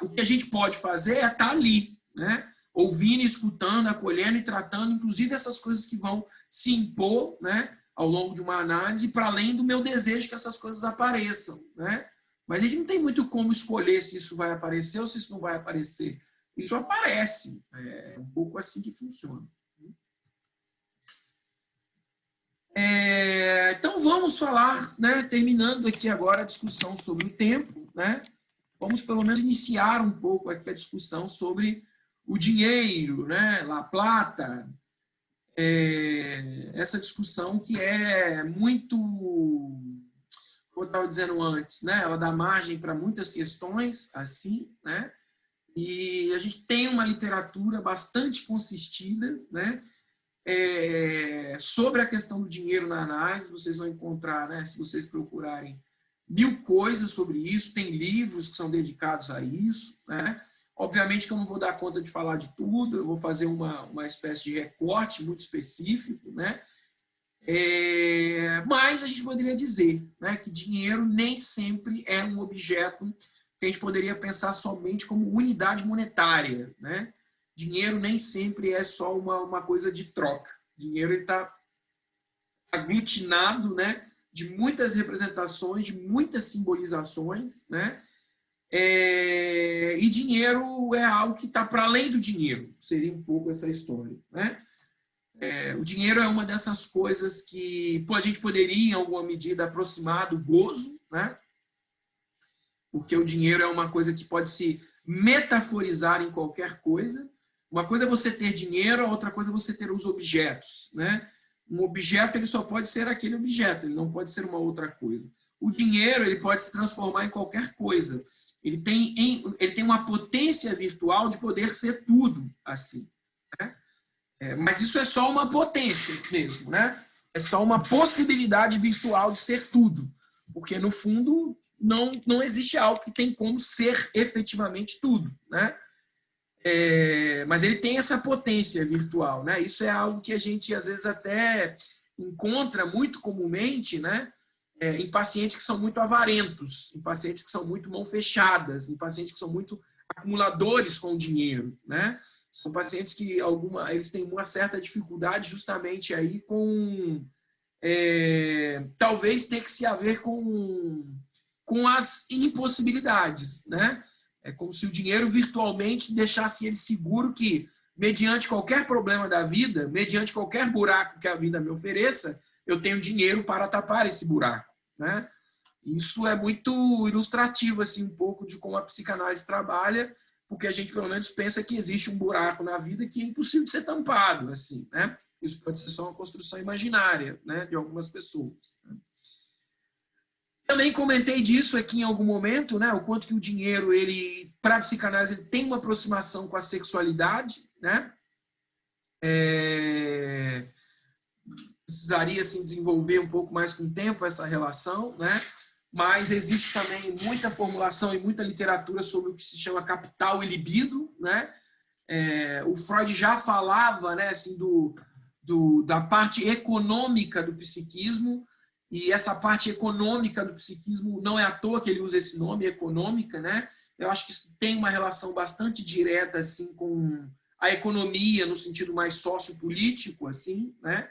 o que a gente pode fazer é estar ali, né? ouvindo, escutando, acolhendo e tratando, inclusive essas coisas que vão se impor, né, ao longo de uma análise, para além do meu desejo que essas coisas apareçam, né? Mas a gente não tem muito como escolher se isso vai aparecer ou se isso não vai aparecer. Isso aparece. É um pouco assim que funciona. Então, vamos falar, né, terminando aqui agora a discussão sobre o tempo, né? Vamos, pelo menos, iniciar um pouco aqui a discussão sobre o dinheiro, né? La Plata. Essa discussão que é muito, como eu estava dizendo antes, né? Ela dá margem para muitas questões, assim, né? E a gente tem uma literatura bastante consistida, né? Sobre a questão do dinheiro na análise, vocês vão encontrar, né, se vocês procurarem, 1000 coisas sobre isso, tem livros que são dedicados a isso, né? Obviamente que eu não vou dar conta de falar de tudo, eu vou fazer uma espécie de recorte muito específico, né? Mas a gente poderia dizer, né, que dinheiro nem sempre é um objeto que a gente poderia pensar somente como unidade monetária, né? Dinheiro nem sempre é só uma coisa de troca. Dinheiro está aglutinado, né, de muitas representações, de muitas simbolizações, né? E dinheiro é algo que está para além do dinheiro. Seria um pouco essa história, né? O dinheiro é uma dessas coisas que a gente poderia, em alguma medida, aproximar do gozo, né? Porque o dinheiro é uma coisa que pode se metaforizar em qualquer coisa. Uma coisa é você ter dinheiro, a outra coisa é você ter os objetos, né? Um objeto, ele só pode ser aquele objeto, ele não pode ser uma outra coisa. O dinheiro, ele pode se transformar em qualquer coisa. Ele tem uma potência virtual de poder ser tudo, assim, né? Mas isso é só uma potência mesmo, né? É só uma possibilidade virtual de ser tudo. Porque, no fundo, não existe algo que tem como ser efetivamente tudo, né? Mas ele tem essa potência virtual, né? Isso é algo que a gente às vezes até encontra muito comumente, né? Em pacientes que são muito avarentos, em pacientes que são muito mão fechadas, em pacientes que são muito acumuladores com o dinheiro, né? São pacientes que eles têm uma certa dificuldade justamente aí com talvez ter que se haver com as impossibilidades, né? É como se o dinheiro virtualmente deixasse ele seguro que, mediante qualquer problema da vida, mediante qualquer buraco que a vida me ofereça, eu tenho dinheiro para tapar esse buraco, né? Isso é muito ilustrativo, assim, um pouco de como a psicanálise trabalha, porque a gente, pelo menos, pensa que existe um buraco na vida que é impossível de ser tampado, assim, né? Isso pode ser só uma construção imaginária, né, de algumas pessoas, né? Também comentei disso aqui em algum momento, né? O quanto que o dinheiro, para a psicanálise, ele tem uma aproximação com a sexualidade, né? Precisaria assim, desenvolver um pouco mais com o tempo essa relação, né? Mas existe também muita formulação e muita literatura sobre o que se chama capital e libido, né? O Freud já falava, né, assim, da parte econômica do psiquismo. E essa parte econômica do psiquismo, não é à toa que ele usa esse nome, econômica, né? Eu acho que isso tem uma relação bastante direta, assim, com a economia no sentido mais sociopolítico, assim, né?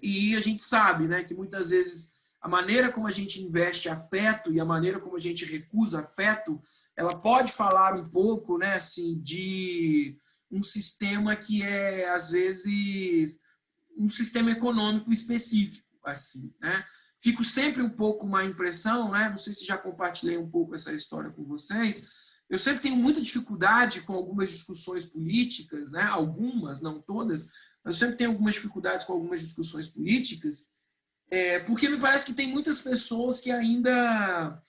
E a gente sabe, né, que muitas vezes a maneira como a gente investe afeto e a maneira como a gente recusa afeto, ela pode falar um pouco, né, assim, de um sistema que é, às vezes, um sistema econômico específico, assim, né? Fico sempre um pouco uma impressão, né? Não sei se já compartilhei um pouco essa história com vocês. Eu sempre tenho muita dificuldade com algumas discussões políticas, né? Algumas, não todas, mas eu sempre tenho algumas dificuldades com algumas discussões políticas, porque me parece que tem muitas pessoas que ainda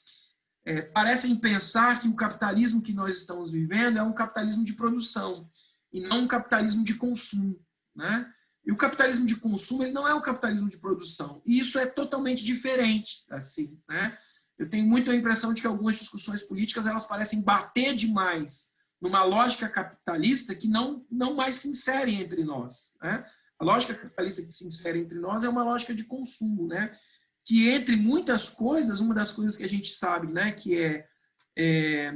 parecem pensar que o capitalismo que nós estamos vivendo é um capitalismo de produção e não um capitalismo de consumo, né? E o capitalismo de consumo, ele não é o capitalismo de produção. E isso é totalmente diferente, assim, né? Eu tenho muito a impressão de que algumas discussões políticas, elas parecem bater demais numa lógica capitalista que não mais se insere entre nós, né? A lógica capitalista que se insere entre nós é uma lógica de consumo, né? Que, entre muitas coisas, uma das coisas que a gente sabe, né, que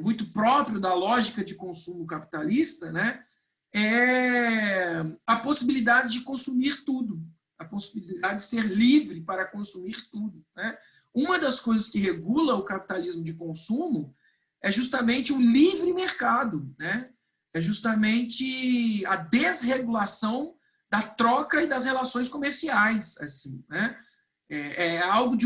muito próprio da lógica de consumo capitalista, né, é a possibilidade de consumir tudo, a possibilidade de ser livre para consumir tudo, né? Uma das coisas que regula o capitalismo de consumo é justamente o livre mercado, né? É justamente a desregulação da troca e das relações comerciais, assim, né? É algo de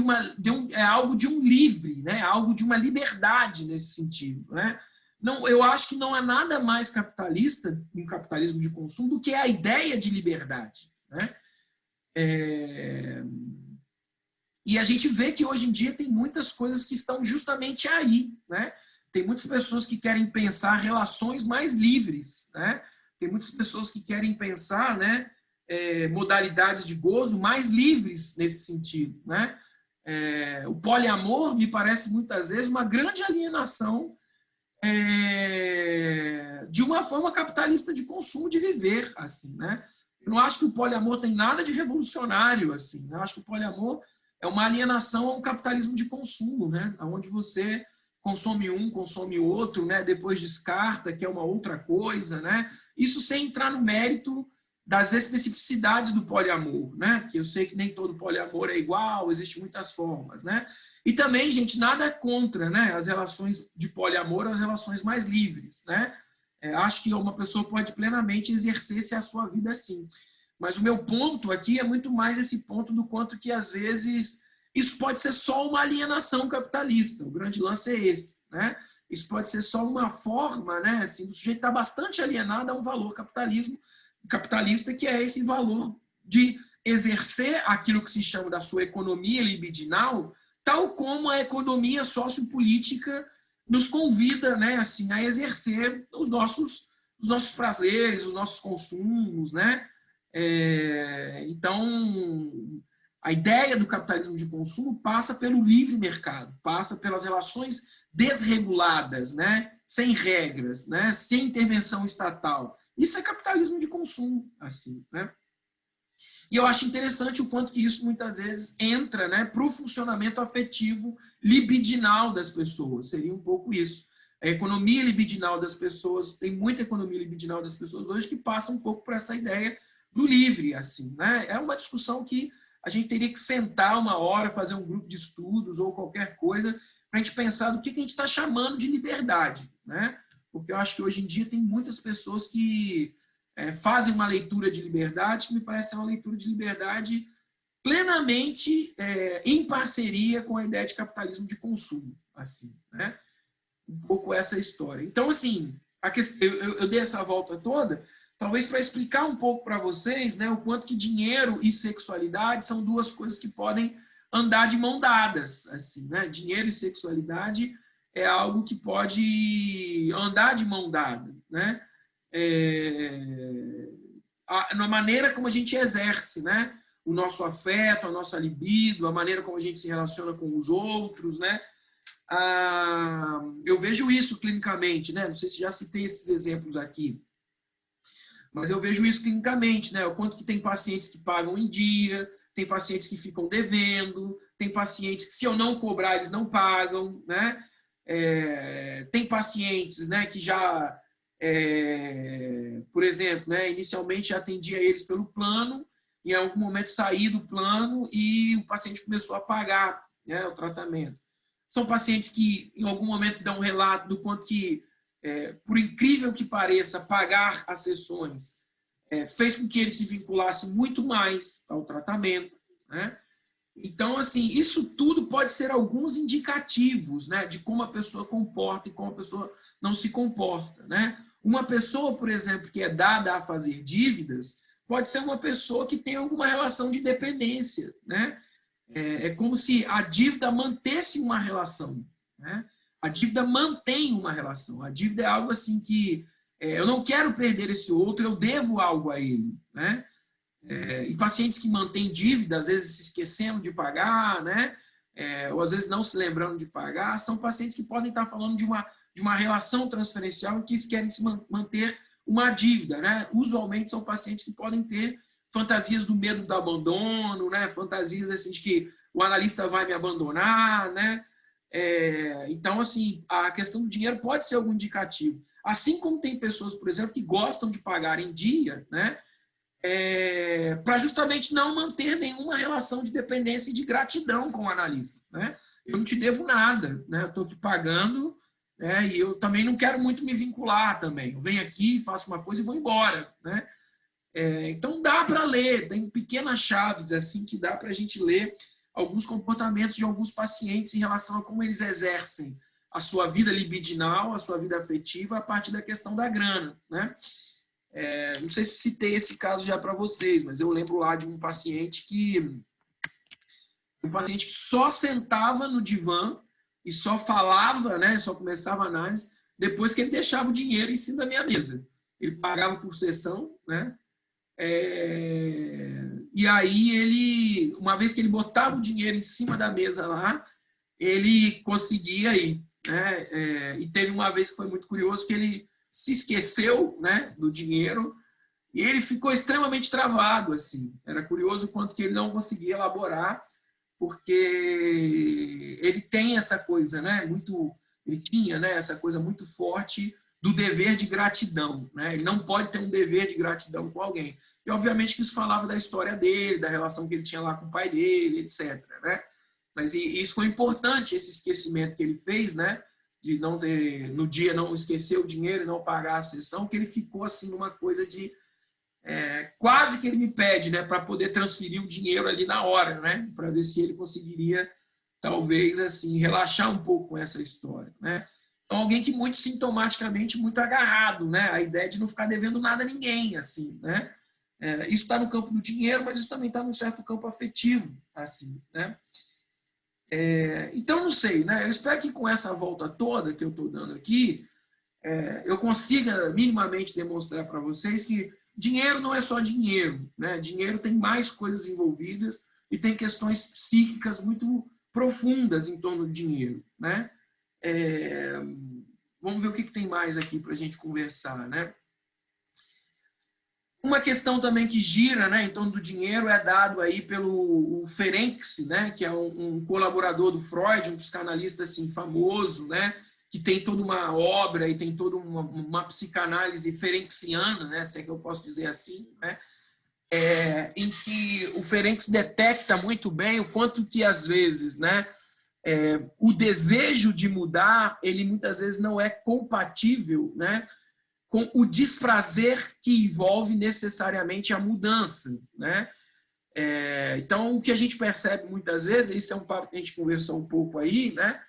um livre, né? Algo de uma liberdade nesse sentido, né? Não, eu acho que não há nada mais capitalista, um capitalismo de consumo, do que a ideia de liberdade, né? E a gente vê que hoje em dia tem muitas coisas que estão justamente aí, né? Tem muitas pessoas que querem pensar relações mais livres, né? Tem muitas pessoas que querem pensar, né, modalidades de gozo mais livres nesse sentido, né? O poliamor me parece muitas vezes uma grande alienação de uma forma capitalista de consumo de viver, assim, né? Eu não acho que o poliamor tem nada de revolucionário, assim. Eu acho que o poliamor é uma alienação a um capitalismo de consumo, né? Onde você consome um, consome outro, né? Depois descarta, que é uma outra coisa, né? Isso sem entrar no mérito das especificidades do poliamor, né? Que eu sei que nem todo poliamor é igual, existem muitas formas, né? E também, gente, nada contra, né, as relações de poliamor, as relações mais livres, né? Acho que uma pessoa pode plenamente exercer-se a sua vida assim. Mas o meu ponto aqui é muito mais esse ponto do quanto que, às vezes, isso pode ser só uma alienação capitalista. O grande lance é esse, né? Isso pode ser só uma forma, né, assim, do sujeito estar bastante alienado a um valor capitalista, que é esse valor de exercer aquilo que se chama da sua economia libidinal, tal como a economia sociopolítica nos convida, né, assim, a exercer os nossos prazeres, os nossos consumos, né? Então, a ideia do capitalismo de consumo passa pelo livre mercado, passa pelas relações desreguladas, né, sem regras, né, sem intervenção estatal. Isso é capitalismo de consumo, assim, né? E eu acho interessante o quanto que isso muitas vezes entra, né, para o funcionamento afetivo libidinal das pessoas. Seria um pouco isso. A economia libidinal das pessoas, tem muita economia libidinal das pessoas hoje que passa um pouco por essa ideia do livre, assim, né? É uma discussão que a gente teria que sentar uma hora, fazer um grupo de estudos ou qualquer coisa, para a gente pensar do que a gente está chamando de liberdade, né? Porque eu acho que hoje em dia tem muitas pessoas que fazem uma leitura de liberdade que me parece ser uma leitura de liberdade plenamente em parceria com a ideia de capitalismo de consumo, assim, né? Um pouco essa história. Então, assim, eu dei essa volta toda, talvez para explicar um pouco para vocês, né, o quanto que dinheiro e sexualidade são duas coisas que podem andar de mão dadas, assim, né? Dinheiro e sexualidade é algo que pode andar de mão dada, né? Na maneira como a gente exerce, né, o nosso afeto, a nossa libido, a maneira como a gente se relaciona com os outros, né? Eu vejo isso clinicamente, né? Não sei se já citei esses exemplos aqui, mas eu vejo isso clinicamente, né? O quanto que tem pacientes que pagam em dia, tem pacientes que ficam devendo, tem pacientes que, se eu não cobrar, eles não pagam, né? Tem pacientes, né, que já, por exemplo, né, inicialmente atendia eles pelo plano, em algum momento saí do plano e o paciente começou a pagar, né, o tratamento. São pacientes que, em algum momento, dão um relato do quanto que, por incrível que pareça, pagar as sessões fez com que ele se vinculasse muito mais ao tratamento, né? Então, assim, isso tudo pode ser alguns indicativos, né, de como a pessoa comporta e como a pessoa não se comporta, né? Uma pessoa, por exemplo, que é dada a fazer dívidas, pode ser uma pessoa que tem alguma relação de dependência, né? É como se a dívida mantesse uma relação, né? A dívida mantém uma relação. A dívida é algo assim que eu não quero perder esse outro, eu devo algo a ele, né? E pacientes que mantêm dívida, às vezes se esquecendo de pagar, né? Ou às vezes não se lembrando de pagar, são pacientes que podem estar falando de uma relação transferencial em que eles querem se manter uma dívida, né? Usualmente são pacientes que podem ter fantasias do medo do abandono, né? Fantasias assim de que o analista vai me abandonar, né? Então, assim, a questão do dinheiro pode ser algum indicativo. Assim como tem pessoas, por exemplo, que gostam de pagar em dia, né? Para justamente não manter nenhuma relação de dependência e de gratidão com o analista, né? Eu não te devo nada, né? Eu estou aqui pagando, né? E eu também não quero muito me vincular também. Eu venho aqui, faço uma coisa e vou embora, né? Então dá para ler, tem pequenas chaves assim que dá para a gente ler alguns comportamentos de alguns pacientes em relação a como eles exercem a sua vida libidinal, a sua vida afetiva a partir da questão da grana, né? Não sei se citei esse caso já para vocês, mas eu lembro lá de um paciente que só sentava no divã e só falava, né, só começava a análise depois que ele deixava o dinheiro em cima da minha mesa. Ele pagava por sessão, né? E aí ele, uma vez que ele botava o dinheiro em cima da mesa lá, ele conseguia ir, né? E teve uma vez que foi muito curioso que ele se esqueceu, né, do dinheiro e ele ficou extremamente travado, assim. Era curioso o quanto que ele não conseguia elaborar, porque ele tem essa coisa, né, ele tinha, né, essa coisa muito forte do dever de gratidão, né? Ele não pode ter um dever de gratidão com alguém. E obviamente que isso falava da história dele, da relação que ele tinha lá com o pai dele, etc, né? Mas isso foi importante, esse esquecimento que ele fez, né? De não ter, no dia, não esquecer o dinheiro e não pagar a sessão, que ele ficou assim numa coisa de quase que ele me pede, né, para poder transferir o dinheiro ali na hora, né, para ver se ele conseguiria talvez assim relaxar um pouco com essa história, né? Então, alguém que muito sintomaticamente muito agarrado, né, a ideia de não ficar devendo nada a ninguém, assim, né? Isso está no campo do dinheiro, mas isso também está num certo campo afetivo, assim, né? Então, não sei, né? Eu espero que com essa volta toda que eu estou dando aqui, eu consiga minimamente demonstrar para vocês que dinheiro não é só dinheiro, né? Dinheiro tem mais coisas envolvidas e tem questões psíquicas muito profundas em torno do dinheiro, né? Vamos ver o que tem mais aqui para a gente conversar, né? Uma questão também que gira, né, em torno do dinheiro é dado aí pelo Ferenczi, né, que é um colaborador do Freud, um psicanalista assim, famoso, né, que tem toda uma obra e tem toda uma psicanálise ferenciana, né, se é que eu posso dizer assim, né, em que o Ferenczi detecta muito bem o quanto que, às vezes, né, o desejo de mudar, ele muitas vezes não é compatível, né, com o desprazer que envolve necessariamente a mudança, né? Então, o que a gente percebe muitas vezes, isso é um papo que a gente conversou um pouco aí, né?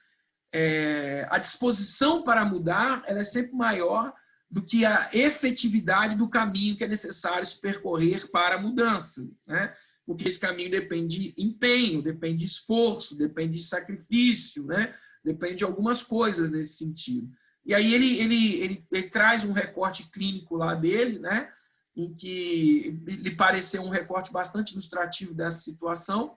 A disposição para mudar, ela é sempre maior do que a efetividade do caminho que é necessário se percorrer para a mudança, né? Porque esse caminho depende de empenho, depende de esforço, depende de sacrifício, né? Depende de algumas coisas nesse sentido. E aí ele traz um recorte clínico lá dele, né, em que lhe pareceu um recorte bastante ilustrativo dessa situação,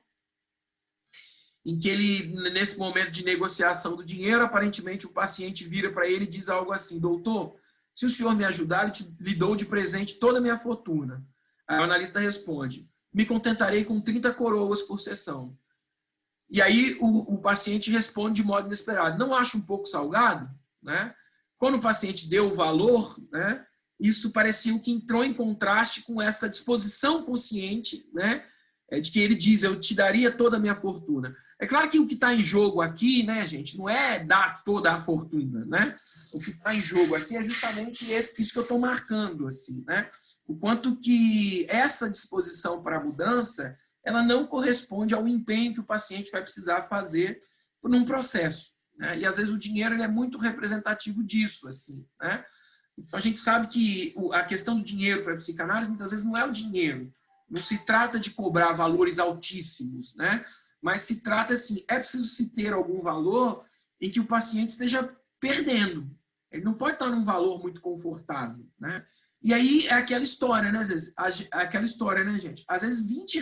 em que ele, nesse momento de negociação do dinheiro, aparentemente o paciente vira para ele e diz algo assim: doutor, se o senhor me ajudar, lhe dou de presente toda a minha fortuna. Aí o analista responde: me contentarei com 30 coroas por sessão. E aí o paciente responde de modo inesperado: não acha um pouco salgado? Né? Quando o paciente deu o valor, né, isso parecia o que entrou em contraste com essa disposição consciente, né, de que ele diz: eu te daria toda a minha fortuna. É claro que o que está em jogo aqui, né, gente, não é dar toda a fortuna, né? O que está em jogo aqui é justamente isso que eu estou marcando, assim, né? O quanto que essa disposição para a mudança, ela não corresponde ao empenho que o paciente vai precisar fazer num processo, né? E às vezes o dinheiro ele é muito representativo disso, assim, né? Então a gente sabe que a questão do dinheiro para a psicanálise muitas vezes não é o dinheiro, não se trata de cobrar valores altíssimos, né? Mas se trata assim, é preciso se ter algum valor em que o paciente esteja perdendo. Ele não pode estar num valor muito confortável, né? E aí é aquela história, né? Às vezes, aquela história, né, gente? Às vezes R$ 20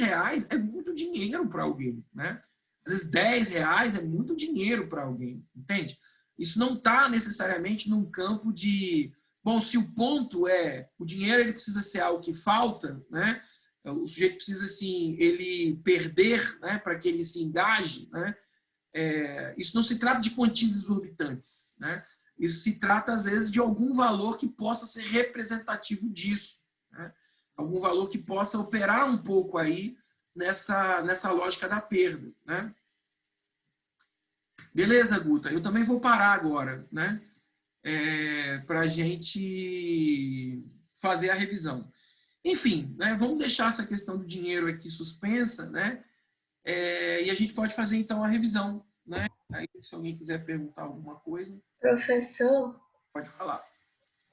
é muito dinheiro para alguém, né? Às vezes R$ 10 é muito dinheiro para alguém, entende? Isso não está necessariamente num campo de... Bom, se o ponto é... O dinheiro ele precisa ser algo que falta, né? O sujeito precisa, assim, ele perder, né, para que ele se engaje, né? Isso não se trata de quantias exorbitantes, né? Isso se trata, às vezes, de algum valor que possa ser representativo disso, né? Algum valor que possa operar um pouco aí nessa lógica da perda, né? Beleza, Guta? Eu também vou parar agora, né? Para a gente fazer a revisão. Enfim, né? Vamos deixar essa questão do dinheiro aqui suspensa, né? E a gente pode fazer, então, a revisão, né? Aí, se alguém quiser perguntar alguma coisa, Professor, pode falar.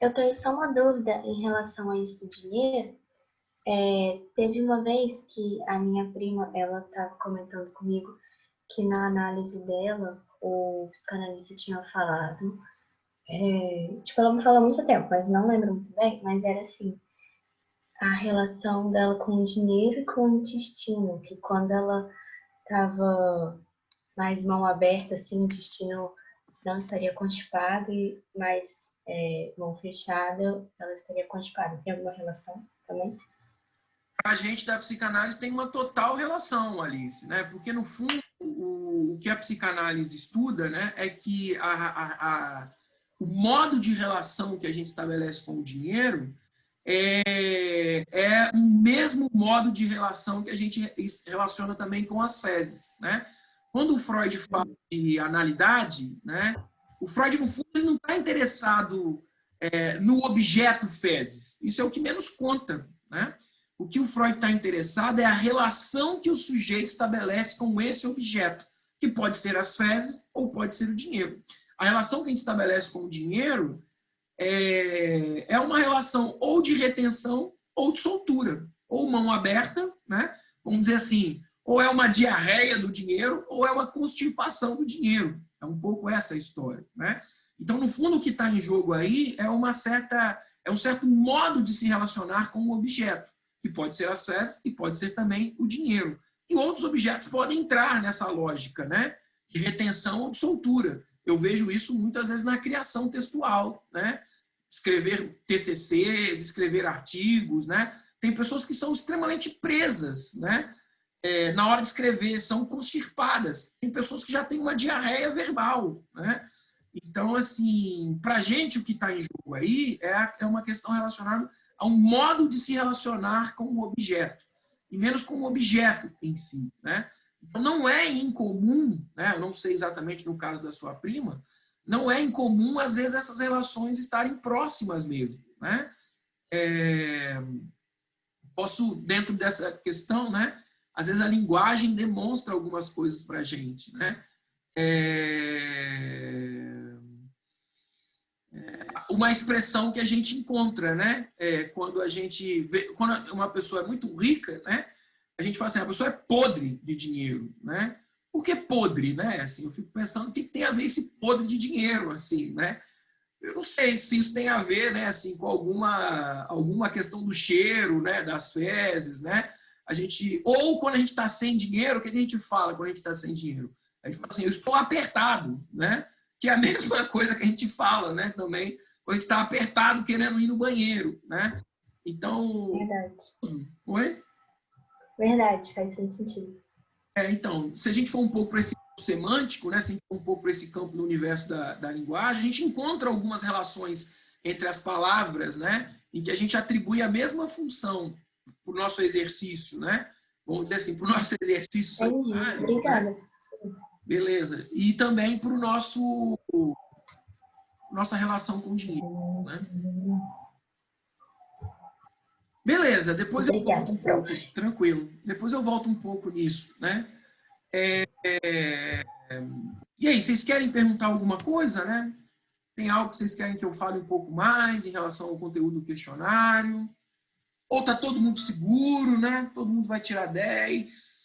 eu tenho só uma dúvida em relação a isso do dinheiro. Teve uma vez que a minha prima, ela estava comentando comigo que na análise dela, o psicanalista tinha falado, tipo, ela me falou há muito tempo, mas não lembro muito bem, mas era assim, a relação dela com o dinheiro e com o intestino, que quando ela estava mais mão aberta, assim, o intestino não estaria constipado, e mais mão fechada, ela estaria constipada. Tem alguma relação também? Para a gente da psicanálise tem uma total relação, Alice, né? Porque, no fundo, o que a psicanálise estuda, né, é que o modo de relação que a gente estabelece com o dinheiro é o mesmo modo de relação que a gente relaciona também com as fezes, né? Quando o Freud fala de analidade, né, o Freud, no fundo, ele não está interessado no objeto fezes. Isso é o que menos conta, né? O que o Freud está interessado é a relação que o sujeito estabelece com esse objeto, que pode ser as fezes ou pode ser o dinheiro. A relação que a gente estabelece com o dinheiro é uma relação ou de retenção ou de soltura, ou mão aberta, né? Vamos dizer assim, ou é uma diarreia do dinheiro ou é uma constipação do dinheiro. É um pouco essa a história, né? Então, no fundo, o que está em jogo aí é um certo modo de se relacionar com o objeto, que pode ser as fezes e pode ser também o dinheiro. E outros objetos podem entrar nessa lógica, né? De retenção ou de soltura. Eu vejo isso muitas vezes na criação textual, né? Escrever TCCs, escrever artigos, né? Tem pessoas que são extremamente presas, né? Na hora de escrever, são constipadas. Tem pessoas que já têm uma diarreia verbal, né? Então, assim, para a gente o que está em jogo aí é uma questão relacionada a um modo de se relacionar com o objeto, e menos com o objeto em si, né? Então, não é incomum, né? Eu não sei exatamente no caso da sua prima, não é incomum, às vezes, essas relações estarem próximas mesmo, né? Posso, dentro dessa questão, né? Às vezes a linguagem demonstra algumas coisas para a gente, né? Uma expressão que a gente encontra, né? Quando a gente vê, quando uma pessoa é muito rica, né? A gente fala assim, a pessoa é podre de dinheiro, né? Por que podre, né? Assim, eu fico pensando o que tem a ver esse podre de dinheiro, assim, né? Eu não sei se isso tem a ver, né, assim, com alguma questão do cheiro, né, das fezes, né? Ou quando a gente está sem dinheiro, o que a gente fala quando a gente está sem dinheiro? A gente fala assim, eu estou apertado, né? Que é a mesma coisa que a gente fala, né, também, quando a gente está apertado querendo ir no banheiro, né? Então, Verdade. oi? Verdade, faz sentido. Então, se a gente for um pouco para esse campo semântico, né, se a gente for um pouco para esse campo do universo da linguagem, a gente encontra algumas relações entre as palavras, né, em que a gente atribui a mesma função para o nosso exercício, né? Vamos dizer assim, para o nosso exercício Entendi. sanguíneo, né? Obrigada. Beleza. E também para o nossa relação com o dinheiro, né? Beleza, depois eu volto Obrigada, um pouco, prof. tranquilo. Depois eu volto um pouco nisso, né? E aí, vocês querem perguntar alguma coisa, né? Tem algo que vocês querem que eu fale um pouco mais em relação ao conteúdo do questionário? Ou está todo mundo seguro, né? Todo mundo vai tirar 10?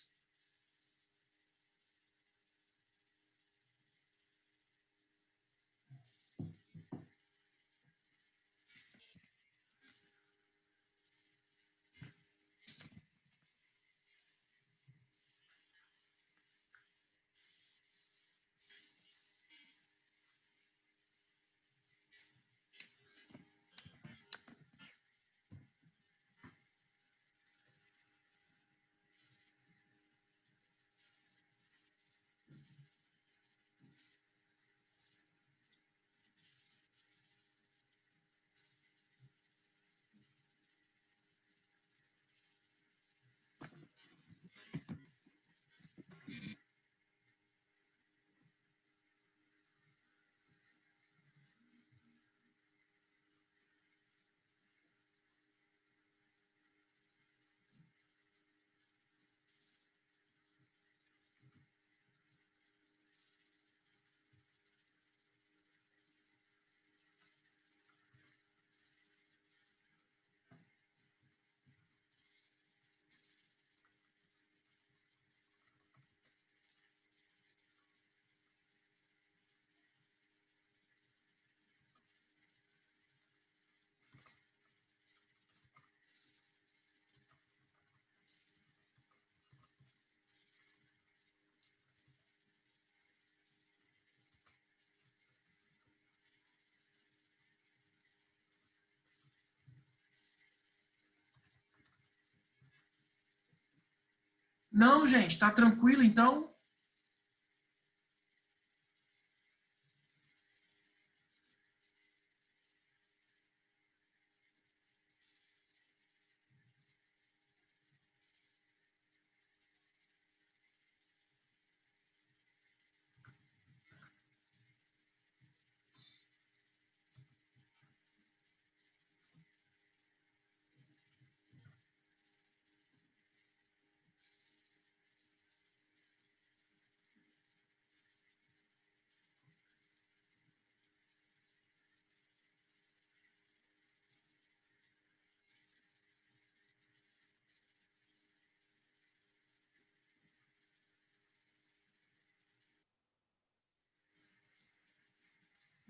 Não, gente, tá tranquilo então?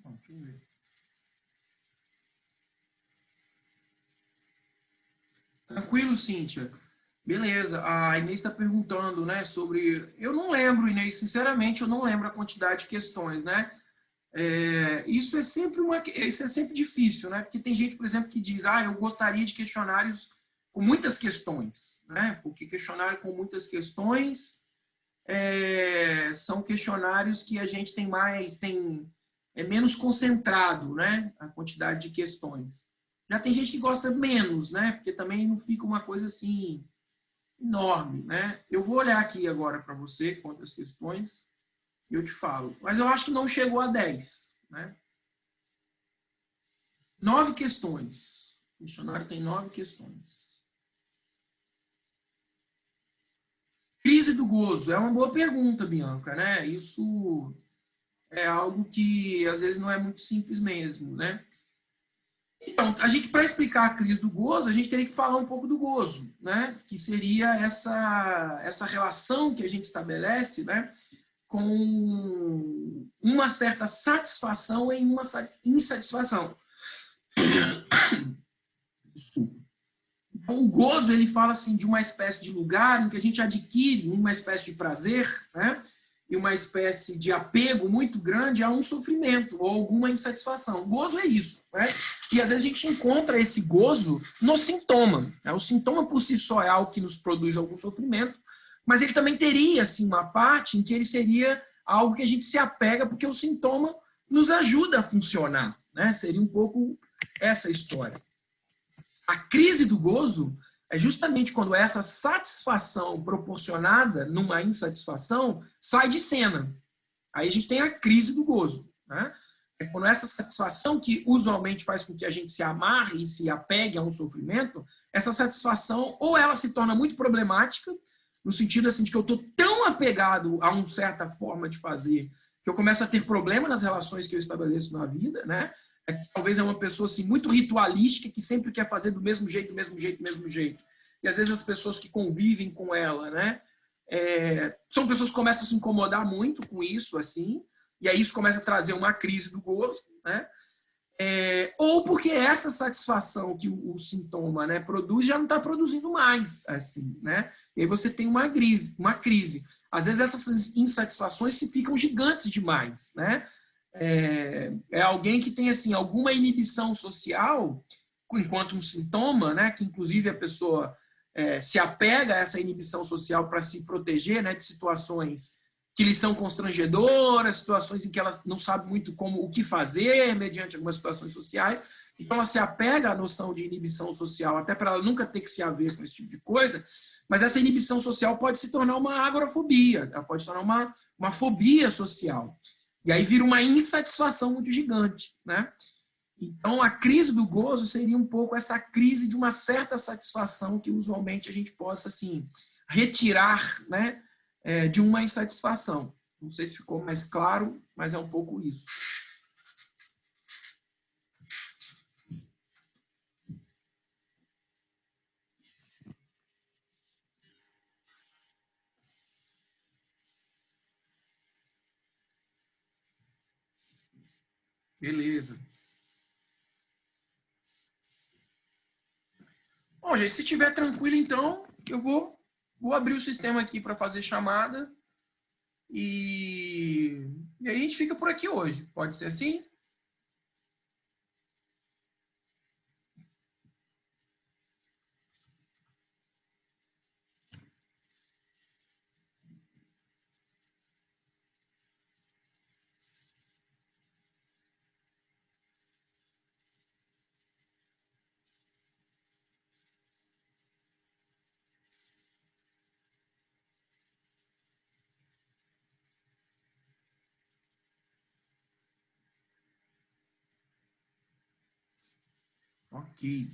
Bom, deixa eu ver. Tranquilo, Cíntia. Beleza. A Inês está perguntando, né, sobre. Eu não lembro, Inês, sinceramente, eu não lembro a quantidade de questões, né? Isso é sempre difícil, né? Porque tem gente, por exemplo, que diz, eu gostaria de questionários com muitas questões, né? Porque questionário com muitas questões são questionários que a gente é menos concentrado, né? A quantidade de questões. Já tem gente que gosta menos, né? Porque também não fica uma coisa assim enorme, né? Eu vou olhar aqui agora para você quantas questões e eu te falo. Mas eu acho que não chegou a 10, né? 9 questões. O dicionário tem 9 questões. Crise do gozo. É uma boa pergunta, Bianca, né? Isso é algo que às vezes não é muito simples mesmo, né? Então, para explicar a crise do gozo, a gente teria que falar um pouco do gozo, né? Que seria essa relação que a gente estabelece, né? Com uma certa satisfação em uma insatisfação. Então, o gozo, ele fala assim de uma espécie de lugar em que a gente adquire uma espécie de prazer, né? E uma espécie de apego muito grande a um sofrimento ou alguma insatisfação. O gozo é isso, né? E às vezes a gente encontra esse gozo no sintoma, né? O sintoma por si só é algo que nos produz algum sofrimento, mas ele também teria assim uma parte em que ele seria algo que a gente se apega porque o sintoma nos ajuda a funcionar, né? Seria um pouco essa história. A crise do gozo é justamente quando essa satisfação proporcionada numa insatisfação sai de cena. Aí a gente tem a crise do gozo, né? É quando essa satisfação que usualmente faz com que a gente se amarre e se apegue a um sofrimento, essa satisfação ou ela se torna muito problemática, no sentido assim de que eu estou tão apegado a uma certa forma de fazer que eu começo a ter problema nas relações que eu estabeleço na vida, né? Talvez é uma pessoa assim, muito ritualística, que sempre quer fazer do mesmo jeito, do mesmo jeito, do mesmo jeito. E às vezes as pessoas que convivem com ela, né? São pessoas que começam a se incomodar muito com isso, assim, e aí isso começa a trazer uma crise do gozo, né? Ou porque essa satisfação que o sintoma, né, produz já não está produzindo mais, assim, né? E aí você tem uma crise, uma crise. Às vezes essas insatisfações se ficam gigantes demais, né? Alguém que tem assim alguma inibição social enquanto um sintoma, né? Que inclusive a pessoa se apega a essa inibição social para se proteger, né? De situações que lhes são constrangedoras, situações em que elas não sabem muito como o que fazer mediante algumas situações sociais. Então ela se apega à noção de inibição social, até para ela nunca ter que se haver com esse tipo de coisa. Mas essa inibição social pode se tornar uma agorafobia, ela pode se tornar uma fobia social. E aí vira uma insatisfação muito gigante, né? Então, a crise do gozo seria um pouco essa crise de uma certa satisfação que usualmente a gente possa, assim, retirar, né, de uma insatisfação. Não sei se ficou mais claro, mas é um pouco isso. Beleza. Bom, gente, se estiver tranquilo, então, eu vou abrir o sistema aqui para fazer chamada e aí a gente fica por aqui hoje. Pode ser assim? Ok.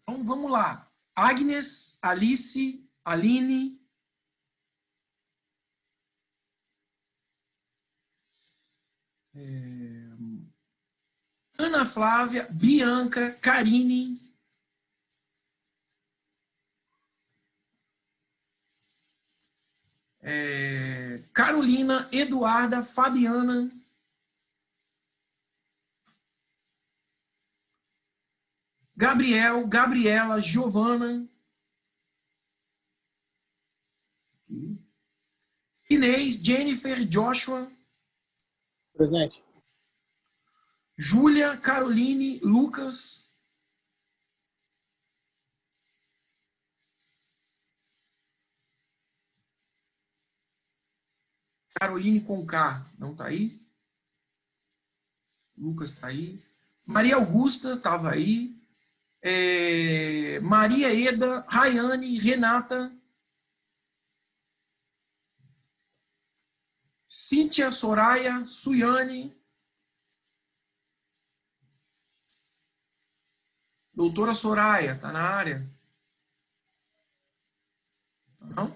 Então, vamos lá. Agnes, Alice, Aline, Ana Flávia, Bianca, Karine, Carolina, Eduarda, Fabiana, Gabriel, Gabriela, Giovana, Inês, Jennifer, Joshua, Presente. Júlia, Caroline, Lucas, Caroline com K, não tá aí? Lucas tá aí. Maria Augusta tava aí. Maria Eda, Rayane, Renata, Cíntia, Soraya, Suiane, doutora Soraya, tá na área? Não?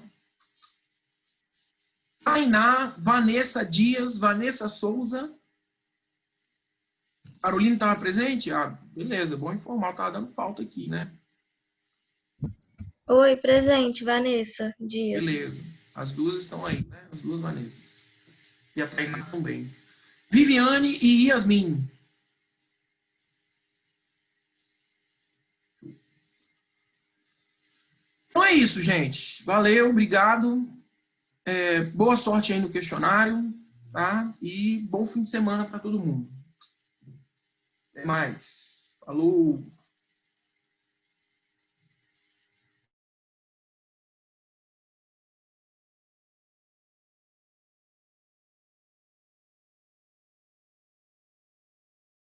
Tainá, Vanessa Dias, Vanessa Souza. Carolina estava presente? Ah, beleza, bom informar, tava dando falta aqui, né? Oi, presente, Vanessa Dias. Beleza, as duas estão aí, né? As duas Vanessas. E a Tainá também. Viviane e Yasmin. Então é isso, gente. Valeu, obrigado. Boa sorte aí no questionário, tá? E bom fim de semana para todo mundo. Até mais. Falou!